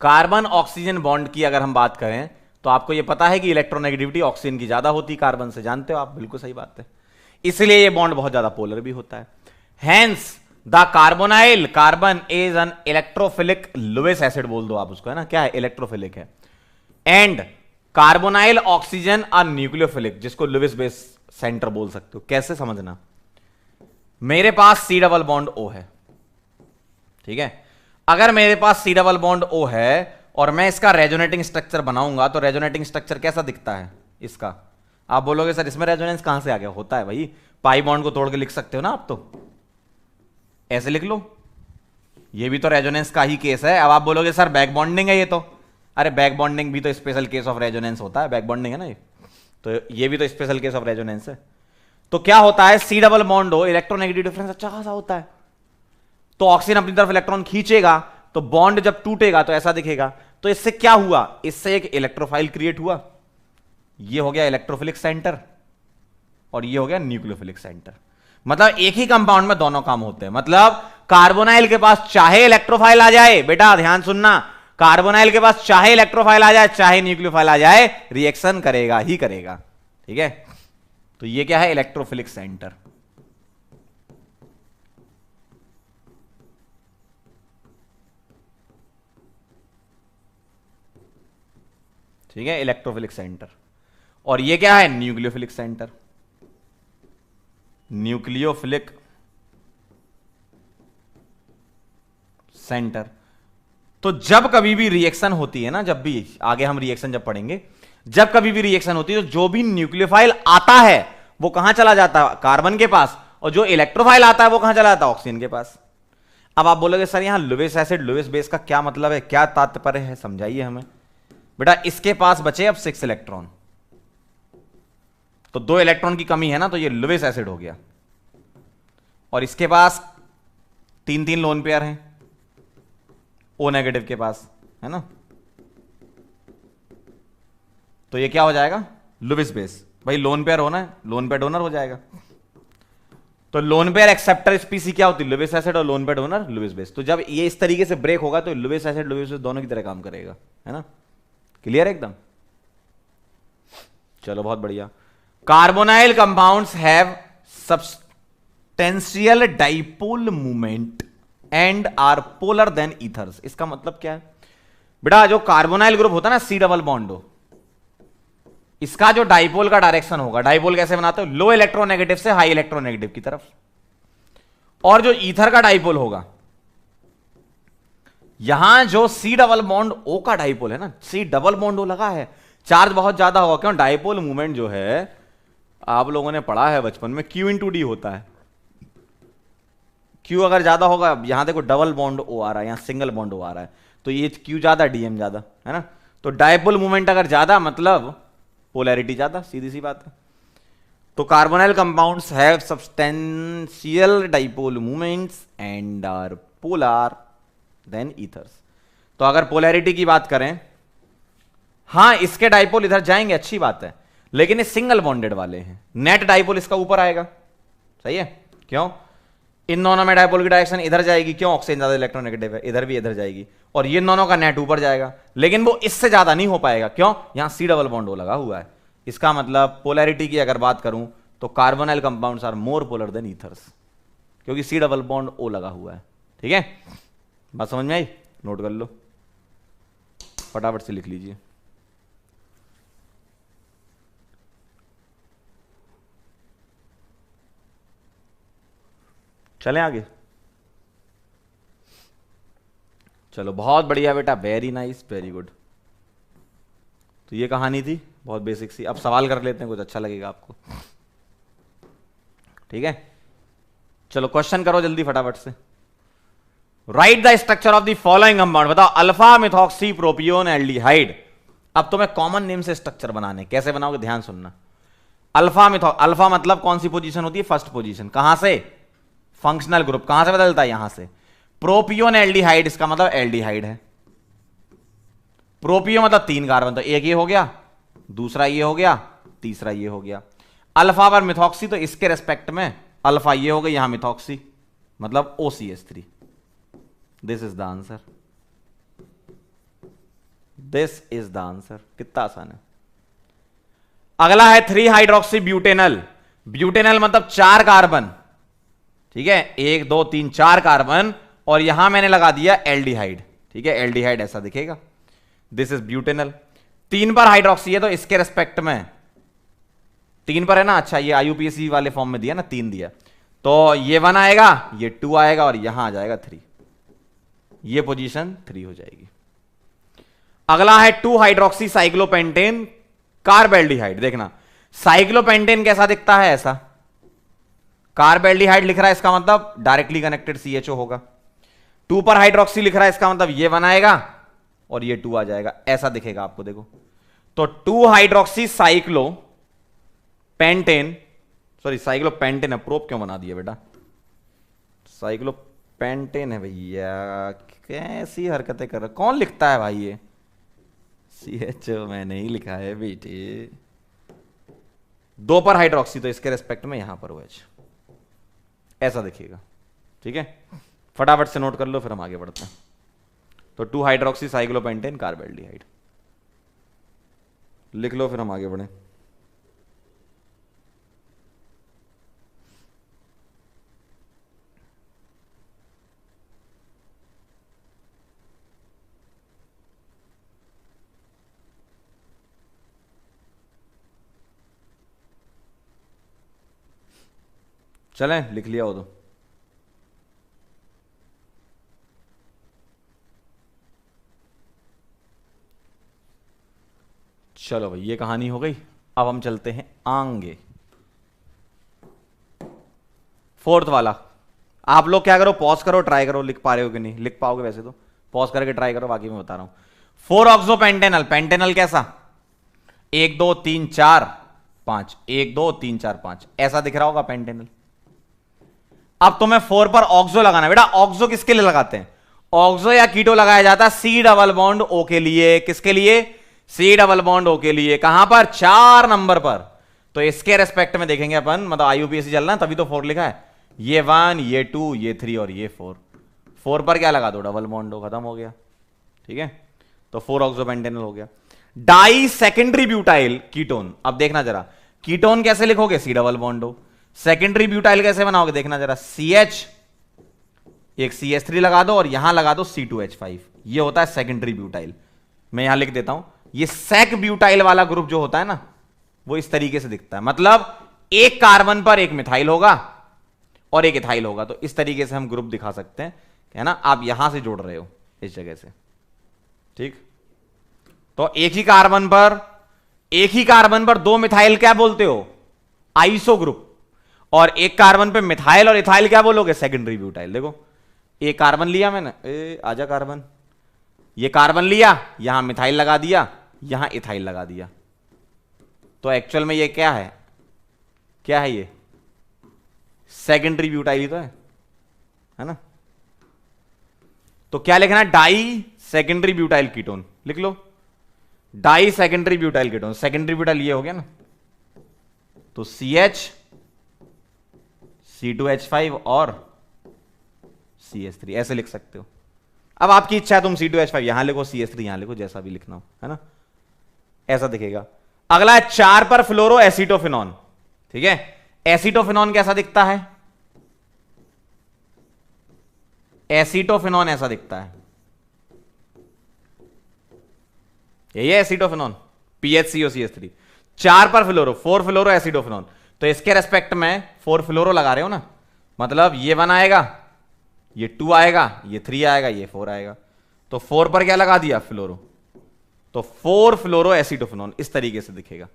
कार्बन ऑक्सीजन बॉन्ड की अगर हम बात करें तो आपको यह पता है कि इलेक्ट्रोनेगेटिविटी ऑक्सीजन की ज्यादा होती कार्बन से, जानते हो आप, बिल्कुल सही बात है। इसलिए यह बॉन्ड बहुत ज्यादा पोलर भी होता है। Hence the carbonyl carbon is an electrophilic Lewis acid, बोल दो आप उसको, है ना, क्या है? इलेक्ट्रोफिलिक है। And carbonyl oxygen a nucleophilic, जिसको लुईस बेस सेंटर बोल सकते हो। कैसे समझना? मेरे पास सी डबल बॉन्ड ओ है, ठीक है। अगर मेरे पास सी डबल बॉन्ड ओ है और मैं इसका रेजोनेटिंग स्ट्रक्चर बनाऊंगा तो रेजोनेटिंग स्ट्रक्चर कैसा दिखता है इसका? आप बोलोगे सर इसमें रेजोनेंस कहां से आ गया? होता है भाई, पाई बॉन्ड को तोड़ के लिख सकते हो ना आप, तो ऐसे लिख लो, ये भी तो रेजोनेंस का ही केस है। अब आप बोलोगे सर बैक बॉन्डिंग है ये तो, अरे बैक बॉन्डिंग भी तो स्पेशल केस ऑफ रेजोनेंस होता है, बैक बॉन्डिंग है ना ये, तो ये भी तो स्पेशल केस ऑफ रेजोनेंस है। तो क्या होता है? सी डबल बॉन्ड हो, इलेक्ट्रोनेगेटिव डिफरेंस अच्छा खासा होता है, तो ऑक्सीजन अपनी तरफ इलेक्ट्रॉन खींचेगा, तो बॉन्ड जब टूटेगा तो ऐसा दिखेगा। तो इससे क्या हुआ? इससे एक इलेक्ट्रोफाइल क्रिएट हुआ, ये हो गया इलेक्ट्रोफिलिक सेंटर और ये हो गया न्यूक्लियोफिलिक सेंटर। मतलब एक ही कंपाउंड में दोनों काम होते हैं। मतलब कार्बोनाइल के पास चाहे इलेक्ट्रोफाइल आ जाए, बेटा ध्यान सुनना, कार्बोनाइल के पास चाहे इलेक्ट्रोफाइल आ जाए चाहे न्यूक्लियोफाइल आ जाए, रिएक्शन करेगा ही करेगा, ठीक है। तो ये क्या है? Electrophilic centre. ठीक है, इलेक्ट्रोफिलिक सेंटर। और ये क्या है? Nucleophilic centre, nucleophilic centre. तो जब कभी भी रिएक्शन होती है ना, जब भी आगे हम रिएक्शन जब पढ़ेंगे, जब कभी भी रिएक्शन होती है तो जो भी न्यूक्लियोफाइल आता है वो कहां चला जाता है? कार्बन के पास। और जो इलेक्ट्रोफाइल आता है वो कहां चला जाता है? ऑक्सीजन के पास। अब आप बोलोगे सर यहां लुईस एसिड लुईस बेस का क्या मतलब है, क्या तात्पर्य है, समझाइए हमें। बेटा इसके पास बचे अब 6 इलेक्ट्रॉन, तो 2 इलेक्ट्रॉन की कमी है ना, तो ये लुईस एसिड हो गया। और इसके पास 3 लोन पेयर हैं ओ नेगेटिव के पास, है ना। तो ये क्या हो जाएगा, लुईस बेस। भाई लोन पेयर होना है, लोन पेयर डोनर हो जाएगा। तो लोन पेयर एक्सेप्टर स्पीसी क्या होती है, लुईस एसिड, और lone pair donor Lewis base. तो जब ये इस तरीके से ब्रेक होगा तो लुईस एसिड लुईस बेस दोनों की तरह काम करेगा, है ना। क्लियर है एकदम। चलो बहुत बढ़िया। Carbonyl compounds have substantial dipole movement and are polar than ethers. इसका मतलब क्या है बेटा, जो कार्बोनाइल ग्रुप होता है ना, सी डबल बॉन्ड हो, इसका जो डाइपोल का डायरेक्शन होगा, डाइपोल कैसे बनाते हो, लो इलेक्ट्रोनेगेटिव से हाई इलेक्ट्रोनेगेटिव की तरफ। और जो ईथर का डाइपोल होगा, यहां जो सी डबल बॉन्ड ओ का डाइपोल है ना, सी डबल बॉन्ड ओ लगा है, चार्ज बहुत ज्यादा होगा। क्यों, डाइपोल मूवमेंट जो है आप लोगों ने पढ़ा है बचपन में, Q इंटू डी होता है। Q अगर ज्यादा होगा, यहां देखो डबल बॉन्ड ओ आ रहा है, यहां सिंगल बॉन्ड ओ आ रहा है, तो ये Q ज्यादा डीएम ज्यादा, है ना। तो डाइपोल मूवमेंट अगर ज्यादा मतलब पोलैरिटी ज्यादा, सीधी सी बात है। तो carbonyl compounds have substantial dipole movements and are polar than ethers. तो अगर पोलैरिटी की बात करें, हां इसके डाइपोल इधर जाएंगे, अच्छी बात है, लेकिन ये सिंगल बॉन्डेड वाले हैं, नेट डाइपोल इसका ऊपर आएगा। सही है, क्यों, इन दोनों में डाइपोल की डायरेक्शन इधर जाएगी, क्यों, ऑक्सीजन ज्यादा इलेक्ट्रोनेगेटिव है, इधर भी इधर जाएगी, और ये दोनों का नेट ऊपर जाएगा, लेकिन वो इससे ज्यादा नहीं हो पाएगा। क्यों, यहां सी डबल बॉन्ड ओ लगा हुआ है। इसका मतलब पोलैरिटी की अगर बात करूं तो carbonyl compounds are more polar than ethers, क्योंकि सी डबल बॉन्ड ओ लगा हुआ है। ठीक है, बात समझ में आई, नोट कर लो, फटाफट से लिख लीजिए। चलें आगे। चलो बहुत बढ़िया बेटा, वेरी नाइस, वेरी गुड। तो ये कहानी थी बहुत बेसिक सी। अब सवाल कर लेते हैं, कुछ अच्छा लगेगा आपको। ठीक है, चलो क्वेश्चन करो जल्दी फटाफट से। Right the structure of the following compound. बताओ, अल्फा मिथॉक्सी प्रोपियोन एल्डिहाइड। अब तुम्हें कॉमन नेम से स्ट्रक्चर बनाने, कैसे बनाओगे ध्यान सुनना। अल्फा मतलब कौन सी पोजीशन होती है, फर्स्ट पोजीशन। कहां से, फंक्शनल ग्रुप, कहां से बदलता है, यहां से। प्रोपियोन एल्डिहाइड, इसका मतलब एल्डिहाइड है। प्रोपियो मतलब 3 कार्बन, तो एक ये हो गया, दूसरा ये हो गया, तीसरा ये हो गया। अल्फा पर मिथॉक्सी, तो इसके रेस्पेक्ट में अल्फा ये हो गई, यहां मिथॉक्सी मतलब OCH3। This is the answer, this is the answer. कितना आसान है। अगला है 3 हाइड्रोक्सी ब्यूटेनल। ब्यूटेनल मतलब 4 कार्बन, ठीक है, 1 2 3 4 कार्बन, और यहां मैंने लगा दिया एल्डिहाइड। ठीक है, एल्डिहाइड ऐसा दिखेगा, दिस इज ब्यूटेनल। 3 पर हाइड्रोक्सी है, तो इसके रेस्पेक्ट में 3 पर है ना, अच्छा ये IUPAC वाले फॉर्म में दिया ना, 3 दिया, तो ये 1 आएगा, ये 2 आएगा, और यहां आ जाएगा 3, ये पोजीशन 3 हो जाएगी। अगला है 2 हाइड्रोक्सी साइक्लोपेंटेन कार्बेल्डिहाइड। देखना साइक्लोपेंटेन कैसा दिखता है, ऐसा। कार्बेल्डिहाइड लिख रहा है, इसका मतलब डायरेक्टली कनेक्टेड CHO होगा। 2 पर हाइड्रोक्सी लिख रहा है, इसका मतलब ये 1 आएगा और ये 2 आ जाएगा, ऐसा दिखेगा आपको। देखो तो 2 hydroxy cyclo pentane, sorry cyclopentane है, प्रोप क्यों बना दिया बेटा, साइक्लोपेंटेन है भैया, कैसी हरकतें कर रहा, कौन लिखता है भाई ये, CHO मैंने ही लिखा है बेटे। 2 पर हाइड्रोक्सी, तो इसके रेस्पेक्ट में यहां पर OH, ऐसा दिखेगा। ठीक है, फटाफट से नोट कर लो, फिर हम आगे बढ़ते हैं। तो 2 हाइड्रोक्सी साइक्लोपेंटेन कार्बेल्डिहाइड लिख लो, फिर हम आगे बढ़ें। चलें, लिख लिया हो तो। चलो भाई, ये कहानी हो गई। अब हम चलते हैं आगे, 4th वाला। आप लोग क्या करो, पॉज करो, ट्राई करो, लिख पा रहे हो कि नहीं, लिख पाओगे वैसे तो, पॉज करके ट्राई करो, बाकी मैं बता रहा हूं। 4 ऑक्सोपेंटेनल, पेंटेनल कैसा, 1 2 3 4 5, 1 2 3 4 5, ऐसा दिख रहा होगा पेंटेनल। अब तुम्हें 4 पर ऑक्सो लगाना बेटा। ऑक्सो किसके लिए लगाते हैं, ऑक्सो या कीटो लगाया जाता है C डबल बॉन्ड O के लिए। किसके लिए, सी डबल बॉन्ड ओ के लिए कहां पर, 4 नंबर पर। तो इसके रेस्पेक्ट में देखेंगे अपन, मतलब आईयूपीएसी चल रहा है तभी तो 4 लिखा है। ये 1, ये 2, ये 3 और ये 4। 4 पर क्या लगा दो, डबल बॉन्ड हो, खत्म हो गया। ठीक है, तो 4 ऑक्सोपेंटेनल हो गया। डाई सेकेंडरी ब्यूटाइल कीटोन, अब देखना जरा कीटोन कैसे लिखोगे, सी डबल बॉन्ड हो। सेकेंडरी ब्यूटाइल कैसे बनाओगे, देखना जरा, CH, एक CH3 लगा दो और यहां लगा दो C2H5, ये होता है सेकेंडरी ब्यूटाइल। मैं यहां लिख देता हूं, ये सेक ब्यूटाइल वाला ग्रुप जो होता है ना, वो इस तरीके से दिखता है, मतलब एक कार्बन पर एक मिथाइल होगा और एक इथाइल होगा। तो इस तरीके से हम ग्रुप दिखा सकते हैं, है ना। आप यहां से जोड़ रहे हो इस जगह से, ठीक। तो एक ही कार्बन पर 2 मिथाइल क्या बोलते हो, आइसो ग्रुप। और एक कार्बन पे मिथाइल और इथाइल क्या बोलोगे, सेकेंडरी ब्यूटाइल। देखो एक कार्बन लिया मैंने, आजा कार्बन, ये कार्बन लिया, यहां मिथाइल लगा दिया, यहां इथाइल लगा दिया। तो एक्चुअल में ये क्या है, क्या है ये, सेकेंडरी ब्यूटाइल ही तो है ना। तो क्या लिखना है, डाई सेकेंडरी ब्यूटाइल कीटोन लिख लो। Di secondary butyl ketone, secondary butyl ये हो गया ना, तो CH, C2H5 और CH3 ऐसे लिख सकते हो। अब आपकी इच्छा है, तुम C2H5 यहां लिखो, CH3 यहां लिखो, जैसा भी लिखना हो, है ना, ऐसा दिखेगा। अगला है 4 पर फ्लोरो एसीटोफिनॉन। ठीक है, एसीटोफिनॉन कैसा दिखता है, एसीटोफिनॉन ऐसा दिखता है, यही है एसीटोफिनॉन, PHCOCH3। 4 पर फ्लोरो, 4 फ्लोरो एसीटोफिनॉन। तो इसके रेस्पेक्ट में 4 फ्लोरो लगा रहे हो ना, मतलब ये 1 आएगा, ये 2 आएगा, ये 3 आएगा, ये 4 आएगा। तो 4 पर क्या लगा दिया, फ्लोरो। तो 4 फ्लोरो एसीटोफिनॉन इस तरीके से दिखेगा।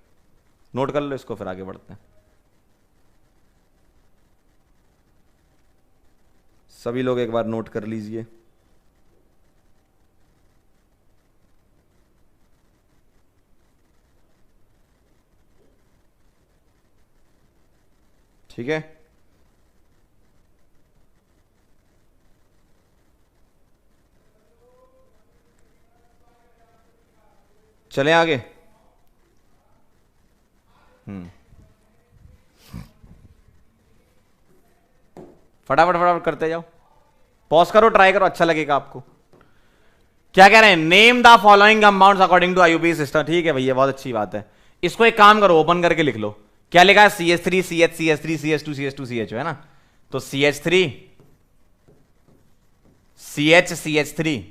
नोट कर लो इसको, फिर आगे बढ़ते हैं। सभी लोग एक बार नोट कर लीजिए। ठीक है, चलें आगे। फटाफट फटाफट करते जाओ, पॉज करो, ट्राई करो, अच्छा लगेगा आपको। क्या कह रहे हैं, name the following compounds according to IUPAC system. ठीक है भैया, बहुत अच्छी बात है। इसको एक काम करो, ओपन करके लिख लो। क्या लिखा है, CH3 CH CH3 CH2 CH2 CH, है ना। तो CH3 CH CH3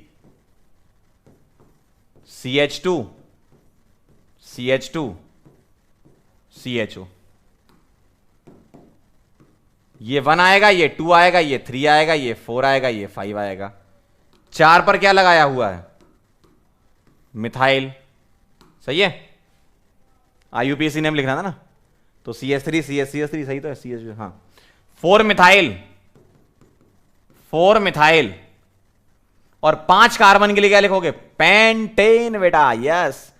CH2 CH2 CHO, ये 1 आएगा, ये 2 आएगा, ये 3 आएगा, ये 4 आएगा, ये 5 आएगा। 4 पर क्या लगाया हुआ है, मिथाइल। सही है, आईयूपीएसी नेम लिखना था ना। तो CH3 CH CH3 सही तो है, CH, हाँ। 4 मिथाइल, 4 मिथाइल और 5 कार्बन के लिए क्या लिखोगे, पेंटेन बेटा, यस।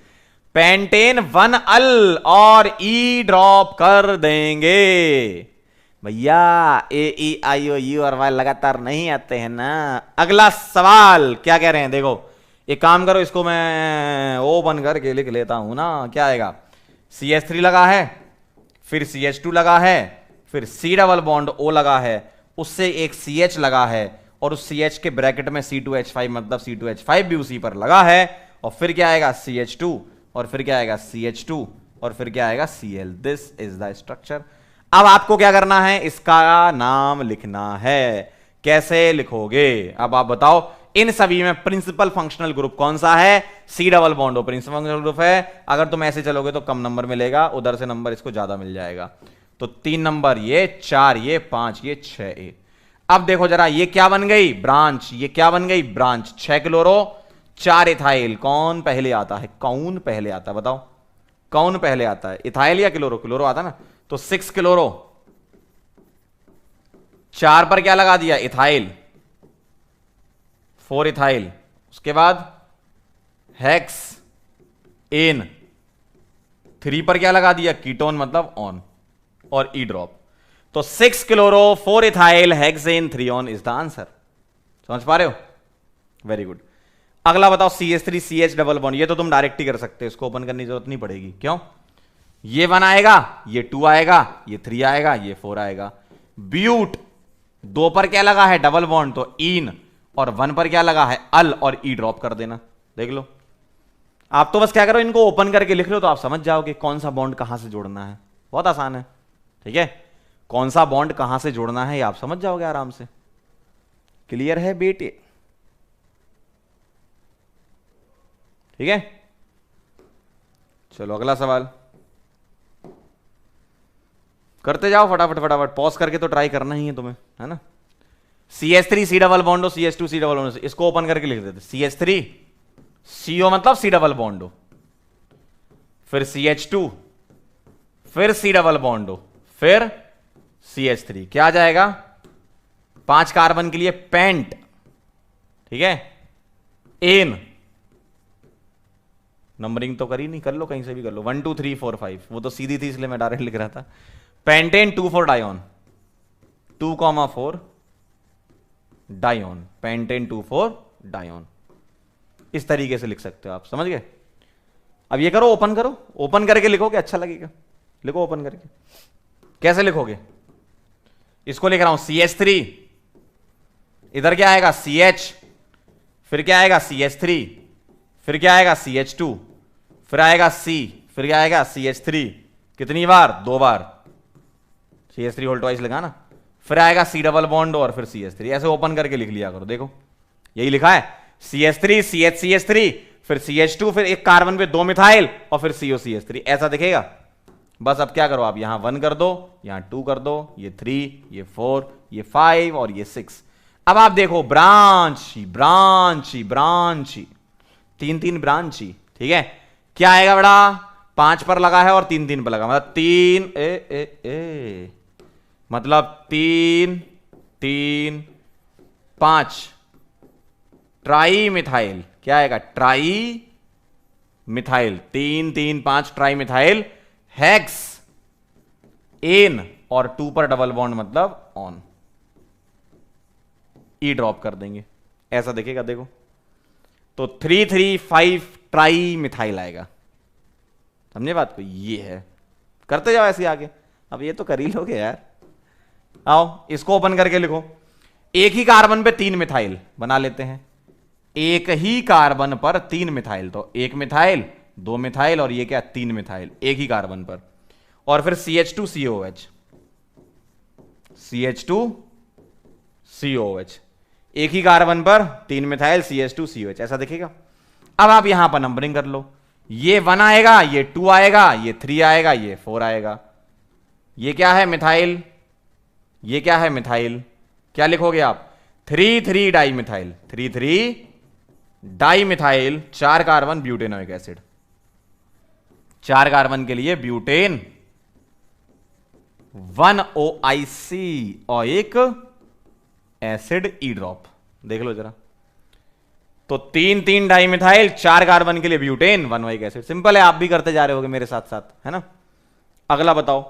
पेंटेन 1 अल और E ड्रॉप कर देंगे भैया। AEIOU और Y लगातार नहीं आते हैं ना। अगला सवाल क्या कह रहे हैं, देखो एक काम करो, इसको मैं O बन करके लिख लेता हूं ना। क्या आएगा, CH3 लगा है, फिर CH2 लगा है, फिर C डबल बॉन्ड O लगा है, उससे एक CH लगा है, और उस CH के ब्रैकेट में C2H5, मतलब C2H5 भी उसी पर लगा है। और फिर क्या आएगा, CH2, और फिर क्या आएगा, CH2, और फिर क्या आएगा, Cl। This is the structure. अब आपको क्या करना है, इसका नाम लिखना है। कैसे लिखोगे, अब आप बताओ। इन सभी में प्रिंसिपल फंक्शनल ग्रुप कौन सा है, C double bond O principal functional group है। अगर तुम ऐसे चलोगे तो कम नंबर मिलेगा, उधर से नंबर इसको ज्यादा मिल जाएगा। तो 3 नंबर ये, 4 ये, 5 ये, 6 ये। अब देखो जरा, ये क्या बन गई, ब्रांच। ये क्या बन गई, ब्रांच। 6 chloro 4 ethyl. कौन पहले आता है, कौन पहले आता है, बताओ कौन पहले आता है, इथाइल या क्लोरो, क्लोरो आता ना। तो 6 क्लोरो, 4 पर क्या लगा दिया, इथाइल, 4 इथाइल। उसके बाद हेक्स एन, 3 पर क्या लगा दिया, कीटोन, मतलब ऑन, और ई ड्रॉप। तो 6 chloro 4 ethyl hexane 3 on is the answer. समझ पा रहे हो, वेरी गुड। अगला बताओ CH3 CH डबल बॉन्ड, ये तो तुम डायरेक्ट ही कर सकते हो, इसको ओपन करने की जरूरत नहीं पड़ेगी। क्यों? ये 1 आएगा, ये 2 आएगा, ये 3 आएगा, ये 4 आएगा। ब्यूट 2 पर क्या लगा है? डबल बॉन्ड, तो इन, और 1 पर क्या लगा है? अल, और ई ड्रॉप कर देना। देख लो, आप तो बस क्या करो, इनको ओपन करके लिख लो तो आप समझ जाओगे कौन सा बॉन्ड कहां से जोड़ना है। बहुत आसान है, ठीक है। कौन सा बॉन्ड कहां से जोड़ना है ये आप समझ जाओगे आराम से। क्लियर है बेटे? ठीक है, चलो अगला सवाल करते जाओ फटाफट फटाफट, पॉज करके तो ट्राई करना ही है तुम्हें, है ना। CH3 C डबल बॉन्ड हो, CH2 C डबल बॉन्ड, इसको ओपन करके लिख देते। CH3 CO मतलब C डबल बॉन्ड हो, फिर CH2, फिर C डबल बॉन्ड हो, फिर CH3, क्या आ जाएगा? 5 कार्बन के लिए पेंट, ठीक है। एन नंबरिंग तो करी नहीं, कर लो कहीं से भी कर लो, 1 2 3 4 5, वो तो सीधी थी इसलिए मैं डायरेक्ट लिख रहा था। पेंटेन 2,4 डायोन, 2,4 डायोन, पेंटेन 2,4 डायोन, इस तरीके से लिख सकते हो आप, समझ गए। अब ये करो, ओपन करो, ओपन करके लिखोगे अच्छा लगेगा, लिखो ओपन करके। कैसे लिखोगे? इसको लिख रहा हूं CH3, इधर क्या आएगा? CH, फिर क्या आएगा? CH3, फिर क्या आएगा? CH2, फिर आएगा C, फिर क्या आएगा? CH3, कितनी बार? 2 बार, CH3 होल ट्वाइस लगा ना, फिर आएगा C डबल बॉन्ड और फिर CH3, ऐसे ओपन करके लिख लिया करो। देखो यही लिखा है, CH3 CH CH3, फिर CH2, फिर एक कार्बन पे 2 मिथाइल, और फिर CO CH3, ऐसा दिखेगा। बस अब क्या करो, आप यहां 1 कर दो, यहां 2 कर दो, ये 3, ये 4, ये 5 और ये 6। अब आप देखो ब्रांच ब्रांच ब्रांच, 3 ब्रांच, ठीक है। क्या आएगा बेटा? 5 पर लगा है और 3 पर लगा, मतलब 3 मतलब 3 3 5 ट्राई मिथाइल, क्या आएगा? Trimethyl, 3 3 5 trimethyl hex en, और 2 पर डबल बॉन्ड मतलब ऑन, ई ड्रॉप कर देंगे, ऐसा देखेगा। देखो तो 3 3 5 ट्राई मिथाइल आएगा, समझे बात को? ये है, करते जाओ ऐसे आगे। अब ये तो कर ही लोगे यार। आओ इसको ओपन करके लिखो, एक ही कार्बन पे 3 मिथाइल बना लेते हैं, एक ही कार्बन पर 3 मिथाइल, तो 1 मिथाइल 2 मिथाइल और ये क्या? 3 मिथाइल एक ही कार्बन पर, और फिर CH2 COH, CH2 COH, एक ही कार्बन पर 3 मिथाइल CH2 COH, ऐसा दिखेगा। अब आप यहां पर नंबरिंग कर लो, ये 1 आएगा, ये 2 आएगा, ये 3 आएगा, ये 4 आएगा। ये क्या है? मिथाइल, ये क्या है? मिथाइल। क्या लिखोगे आप? 3 3 di methyl, 3 3 di methyl, 4 carbon butanoic acid, 4 carbon के लिए ब्यूटेन, 1 OIC और एक एसिड ई ड्रॉप। देख लो जरा, तो 3 3 डाई मिथाइल, 4 कार्बन के लिए ब्यूटेन, 1 OIC एसिड। सिंपल है, आप भी करते जा रहे होगे मेरे साथ साथ, है ना। अगला बताओ,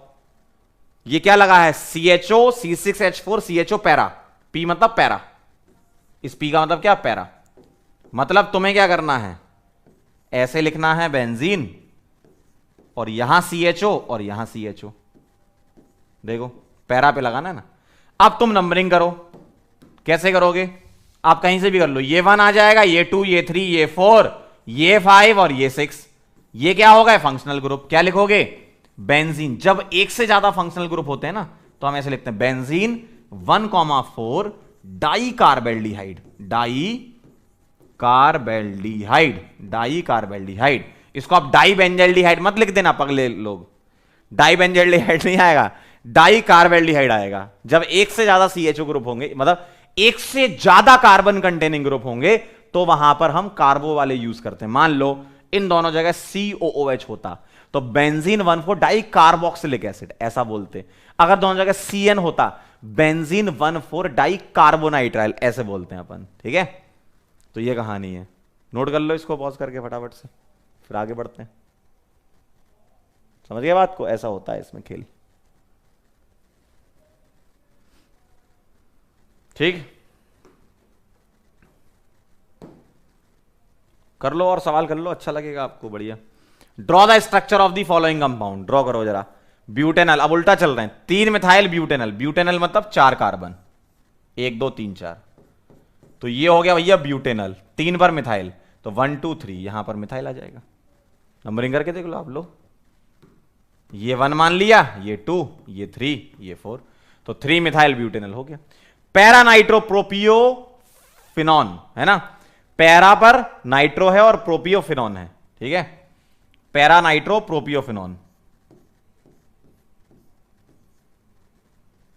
ये क्या लगा है? CHO C6H4 CHO para, P मतलब पैरा, इस P का मतलब क्या? पैरा। मतलब तुम्हें क्या करना है? ऐसे लिखना है बेंजीन, और यहां CHO और यहां CHO, देखो पैरा पे लगाना है ना। अब तुम नंबरिंग करो, कैसे करोगे? आप कहीं से भी कर लो, ये 1 आ जाएगा, ये 2, ये 3, ये 4, ये 5 और ये 6, ये क्या होगा? Functional group. क्या लिखोगे? बेंजीन। जब एक से ज्यादा फंक्शनल ग्रुप होते हैं ना, तो हम ऐसे लिखते हैं benzene 1,4 dicarbaldehyde, dicarbaldehyde, dicarbaldehyde. इसको आप डाई बेंजल्डिहाइड मत लिख देना पगले लोग, डाई बेंजल्डिहाइड नहीं आएगा, डाई कार्बेल्डिहाइड आएगा। जब एक से ज्यादा CHO ग्रुप होंगे, मतलब एक से ज्यादा कार्बन कंटेनिंग ग्रुप होंगे, तो वहां पर हम कार्बो वाले यूज करते हैं। मान लो इन दोनों जगह COOH होता, तो बेंजीन 1,4 डाई कार्बोक्सिलिक एसिड ऐसा बोलते। अगर दोनों जगह CN होता, बेंजीन 1,4 डाई कार्बोनाइट्राइल ऐसे बोलते हैं अपन, ठीक है। तो ये कहानी है, नोट कर लो इसको पॉज करके फटाफट से, फिर आगे बढ़ते हैं। समझ गए बात को? ऐसा होता है इसमें खेल, ठीक। कर लो और सवाल कर लो, अच्छा लगेगा आपको, बढ़िया। Draw the structure of the following compound, draw करो जरा। ब्यूटेनल, अब उल्टा चल रहे हैं, 3 मिथाइल ब्यूटेनल, ब्यूटेनल मतलब 4 कार्बन, 1 2 3 4, तो ये हो गया भैया ब्यूटेनल, 3 पर मिथाइल, तो 1 2 3 यहां पर मिथाइल आ जाएगा। नंबरिंग करके देख लो आप लोग, ये 1 मान लिया, ये 2, ये 3, ये 4, तो 3 मिथाइल ब्यूटेनल हो गया। पैरा नाइट्रो प्रोपियो फिनॉन है ना, पैरा पर नाइट्रो है और प्रोपियोफिनॉन है, ठीक है, पैरा नाइट्रो प्रोपियोफिनॉन,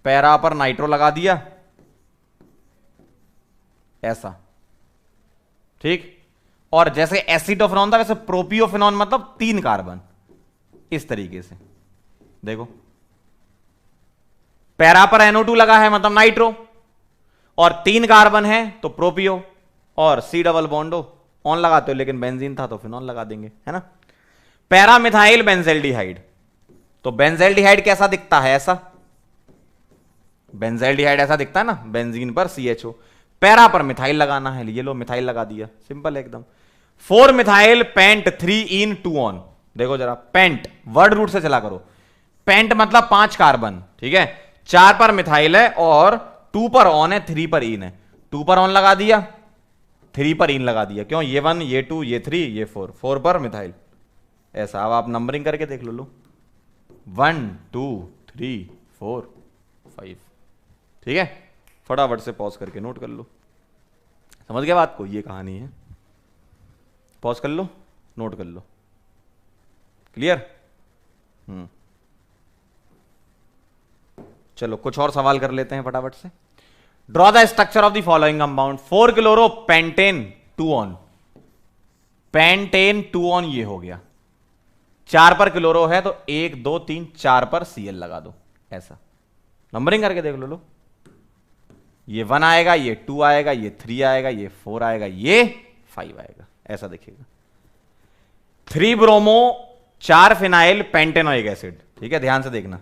पैरा पर नाइट्रो लगा दिया ऐसा, ठीक। और जैसे एसिटोफिनॉन था वैसे प्रोपियोफिनॉन मतलब 3 कार्बन, इस तरीके से देखो, पैरा पर NO2 लगा है मतलब नाइट्रो, और 3 कार्बन है तो प्रोपियो, और C डबल बॉन्डो ऑन लगाते हो, लेकिन बेंजीन था तो फिनॉल लगा देंगे, है ना। पैरा मिथाइल बेंजेल्डिहाइड, तो बेंजेल्डिहाइड कैसा दिखता है, ऐसा, बेंजेल्डिहाइड ऐसा दिखता है ना, बेंजीन पर CHO, पैरा पर मिथाइल लगाना है, ये लो मिथाइल लगा दिया, सिंपल है एकदम। 4 मिथाइल पेंट 3 इन 2 ऑन, देखो जरा, पेंट वर्ड रूट से चला करो, पेंट मतलब 5 कार्बन, ठीक है, 4 पर मिथाइल है और 2 पर ऑन है, 3 पर इन है, 2 पर ऑन लगा दिया, 3 पर इन लगा दिया, क्यों, ये 1 ये 2 ये 3 ये 4, 4 पर मिथाइल, ऐसा। अब आप नंबरिंग करके देख लो, 1 2 3 4 5, ठीक है, फटाफट से पॉज करके नोट कर लो, समझ गए बात को, ये कहानी है, पॉज कर लो, नोट कर लो, क्लियर। चलो कुछ और सवाल कर लेते हैं फटाफट से। Draw the structure of the following compound, 4 chloro pentane 2 on, pentane 2 on ये हो गया, 4 पर क्लोरो है तो 1 2 3 4 पर Cl लगा दो, ऐसा। नंबरिंग करके देख लो, ये 1 आएगा, ये 2 आएगा, ये 3 आएगा, ये 4 आएगा, ये 5 आएगा, ऐसा दिखेगा। 3 ब्रोमो 4 फिनाइल पेंटेनोइक एसिड, ठीक है, ध्यान से देखना,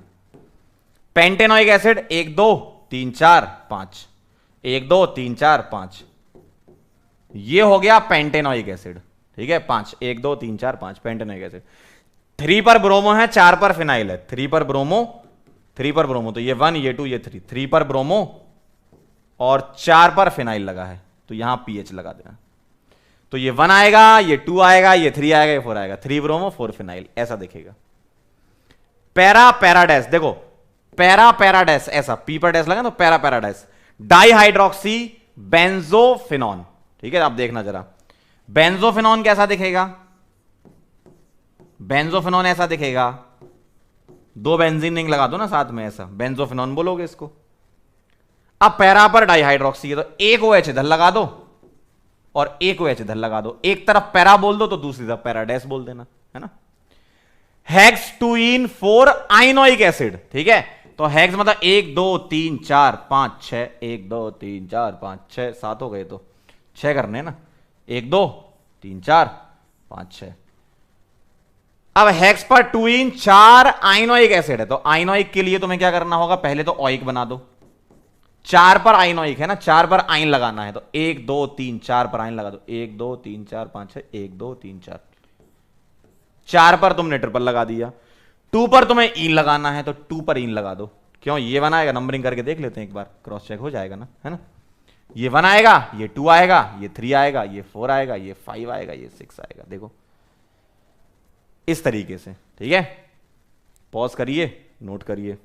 पेंटेनोइक एसिड 1 2 3 4 5, 1 2 3 4 5, ये हो गया पेंटेनोइक एसिड, ठीक है, 5 1 2 3 4 5 पेंटेनोइक एसिड। 3 पर ब्रोमो है, 4 पर फिनाइल है, 3 पर ब्रोमो, 3 पर ब्रोमो, तो ये 1 ये 2 ये 3, 3 पर ब्रोमो और 4 पर फिनाइल लगा है, तो यहां पीएच लगा देना, तो ये 1 आएगा, ये 2 आएगा, ये 3 आएगा, ये 4 आएगा, 3 ब्रोमो 4 फिनाइल, ऐसा दिखेगा। पैरा पैराडैश, देखो पैरा पैराडैश, ऐसा पी पर डैश लगा तो पैरा पैराडैश, डाइहाइड्रोक्सी बेंजोफिनॉन, ठीक है, आप देखना जरा, बेंजोफिनॉन कैसा दिखेगा, बेंजोफिनॉन ऐसा दिखेगा, 2 बेंजीन रिंग लगा दो ना साथ में, ऐसा बेंजोफिनॉन बोलोगे इसको। अब पैरा पर डाइहाइड्रोक्सी है तो एक OH इधर लगा दो और एक OH इधर लगा दो, एक तरफ पैरा बोल दो तो दूसरी तरफ पैराडैश बोल देना, है ना। हेक्स 2 इन 4 आइनोइक एसिड, ठीक है, तो हेक्स मतलब 1 2 3 4 5 6, 1 2 3 4 5 6 7 हो गए, तो 6 करने ना, 1 2 3 4 5 6। अब हेक्स पर 2 इन 4 आइनोइक एसिड है, तो आइनोइक के लिए तुम्हें क्या करना होगा, पहले तो ऑइक बना दो, 4 पर आइनोइक है ना, 4 पर आइन लगाना है, तो 1 2 3 4 पर आइन लगा दो, 1 2 3 4 5 6, 1 2 3 4, 4 पर तुमने ट्रिपल लगा दिया, 2 पर तुम्हें इन लगाना है तो 2 पर इन लगा दो, क्यों, ये बनाएगा, नंबरिंग करके देख लेते हैं एक बार, क्रॉस चेक हो जाएगा ना, है ना। ये 1 आएगा, ये 2 आएगा, ये 3 आएगा, ये 4 आएगा, ये 5 आएगा, ये 6 आएगा, देखो इस तरीके से, ठीक है। पॉज करिए, नोट करिए,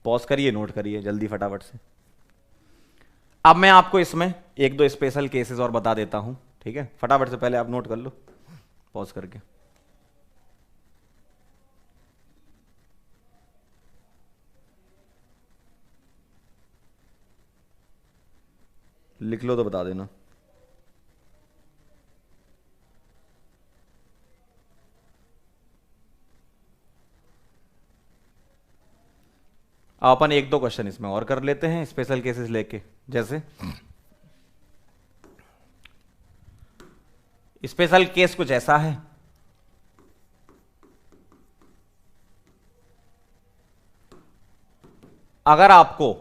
पॉज करिए, नोट करिए जल्दी फटाफट से। अब मैं आपको इसमें 1 2 स्पेशल केसेस और बता देता हूं, ठीक है, फटाफट से पहले आप नोट कर लो पॉज करके। लिख लो तो बता देना। अपन 1 2 क्वेश्चन इसमें और कर लेते हैं स्पेशल केसेस लेके, जैसे स्पेशल केस कुछ ऐसा है, अगर आपको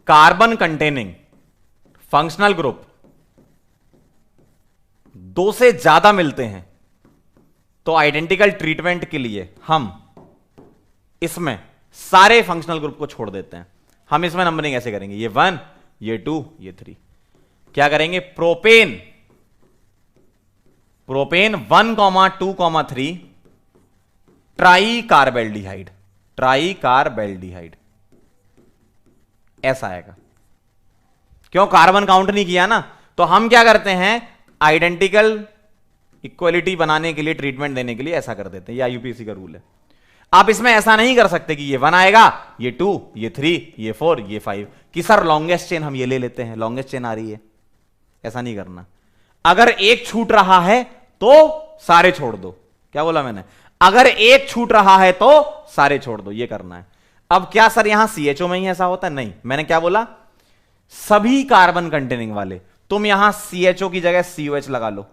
कार्बन कंटेनिंग फंक्शनल ग्रुप दो से ज्यादा मिलते हैं तो आइडेंटिकल ट्रीटमेंट के लिए हम इसमें सारे फंक्शनल ग्रुप को छोड़ देते हैं। हम इसमें नंबरिंग ऐसे करेंगे, ये 1, ये 2, ये 3। क्या करेंगे? प्रोपेन 1, 2, 3 ट्राई कार्बेल्डिहाइड ऐसा आएगा। क्यों? कार्बन काउंट नहीं किया ना, तो हम क्या करते हैं, आइडेंटिकल इक्वलिटी बनाने के लिए, ट्रीटमेंट देने के लिए ऐसा कर देते हैं। ये आईयूपीएसी का रूल है। आप इसमें ऐसा नहीं कर सकते कि ये 1 आएगा, ये 2, ये 3, ये 4, ये 5 कि सर लॉन्गेस्ट चेन हम ये ले लेते हैं, लॉन्गेस्ट चेन आ रही है। ऐसा नहीं करना। अगर एक छूट रहा है तो सारे छोड़ दो। क्या बोला मैंने? अगर एक छूट रहा है तो सारे छोड़ दो, ये करना है। अब क्या सर यहां सीएचओ में ही ऐसा होता है? नहीं, मैंने क्या बोला, सभी कार्बन कंटेनिंग वाले। तुम यहां सीएचओ की जगह सीओएच लगा लो,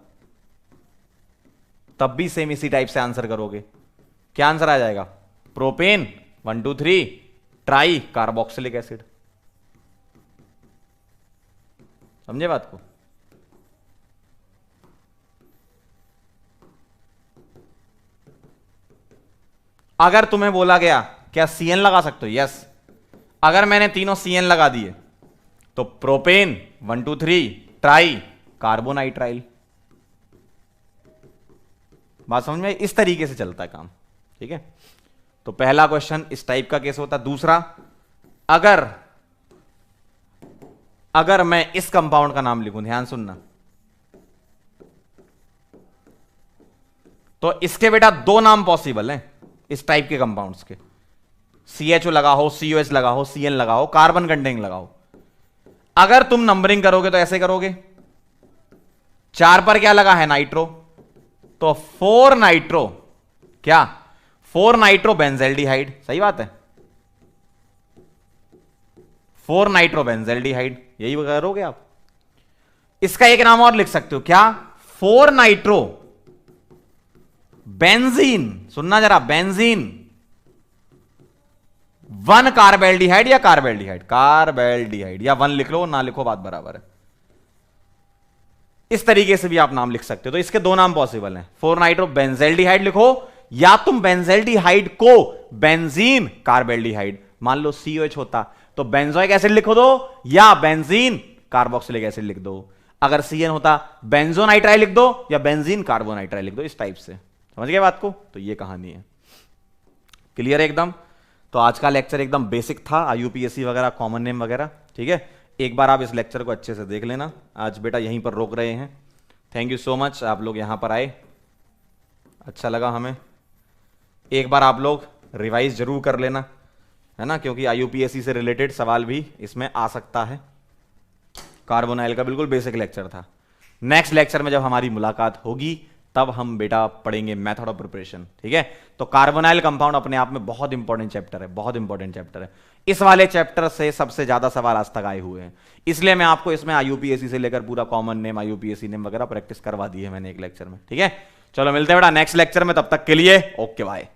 तब भी सेम इसी टाइप से आंसर करोगे। क्या आंसर आ जाएगा? Propane 1, 2, 3 try carboxylic acid. समझे बात को? अगर तुम्हें बोला गया क्या सीएन लगा सकते हो? यस। अगर मैंने तीनों सीएन लगा दिए तो प्रोपेन 1, 2, 3 ट्राई कार्बोनाइट्राइल। बात समझ में? इस तरीके से चलता है काम। ठीक है, तो पहला क्वेश्चन इस टाइप का केस होता है। दूसरा, अगर मैं इस कंपाउंड का नाम लिखूं, ध्यान सुनना, तो इसके बेटा दो नाम पॉसिबल हैं इस टाइप के कंपाउंड्स के। सीएचओ लगा हो, सीओएच लगा हो, सीएन लगा हो, कार्बन कंटेनिंग लगा हो। अगर तुम नंबरिंग करोगे तो ऐसे करोगे, 4 पर क्या लगा है? नाइट्रो, तो 4 नाइट्रो, क्या 4 नाइट्रो बेंजेल्डिहाइड। सही बात है, 4 नाइट्रो बेंजेल्डिहाइड, यही करोगे आप। इसका एक नाम और लिख सकते हो, क्या 4 नाइट्रो बेंजीन। सुनना जरा, बेंजीन 1 कार्बेल्डिहाइड या कार्बेल्डिहाइड या 1 लिख लो, ना लिखो बात बराबर है। इस तरीके से भी आप नाम लिख सकते हो। तो इसके दो नाम पॉसिबल हैं, 4 नाइट्रो बेंजेल्डिहाइड लिखो, या तुम बेंजेल्डिहाइड को बेंजीन कार्बेल्डिहाइड, मान लो सीओएच होता तो बेंजोइक एसिड लिखो दो, या बेंजीन कार्बोक्सिलिक एसिड लिख दो। अगर सीएन होता बेंजोनाइट्राइल लिख दो या बेंजीन कार्बोनाइट्राइल लिख दो। इस टाइप से समझ गए बात को? तो ये कहानी है। क्लियर है एकदम? तो आज का लेक्चर एकदम बेसिक था, आईयूपीएसी वगैरह, कॉमन नेम वगैरह। ठीक है, एक बार आप इस लेक्चर को अच्छे से देख लेना। आज बेटा यहीं पर रोक रहे हैं। थैंक यू सो मच, आप लोग यहां पर आए, अच्छा लगा हमें। एक बार आप लोग रिवाइज जरूर कर लेना, है ना, क्योंकि आईयूपीएसी से रिलेटेड सवाल भी इसमें आ सकता है। कार्बोनाइल का बिल्कुल बेसिक लेक्चर था। नेक्स्ट लेक्चर में जब हमारी मुलाकात होगी तब हम बेटा पढ़ेंगे मेथड ऑफ प्रिपरेशन। ठीक है, तो कार्बोनाइल कंपाउंड अपने आप में बहुत इंपॉर्टेंट चैप्टर है, बहुत इंपॉर्टेंट चैप्टर है। इस वाले चैप्टर से सबसे ज्यादा सवाल आज तक आए हुए हैं, इसलिए मैं आपको इसमें आईयूपीएसी से लेकर पूरा कॉमन नेम, आईयूपीएसी नेम वगैरह प्रैक्टिस करवा दी है मैंने एक लेक्चर में। ठीक है, चलो मिलते हैं बेटा नेक्स्ट लेक्चर में, तब तक के लिए ओके बाय।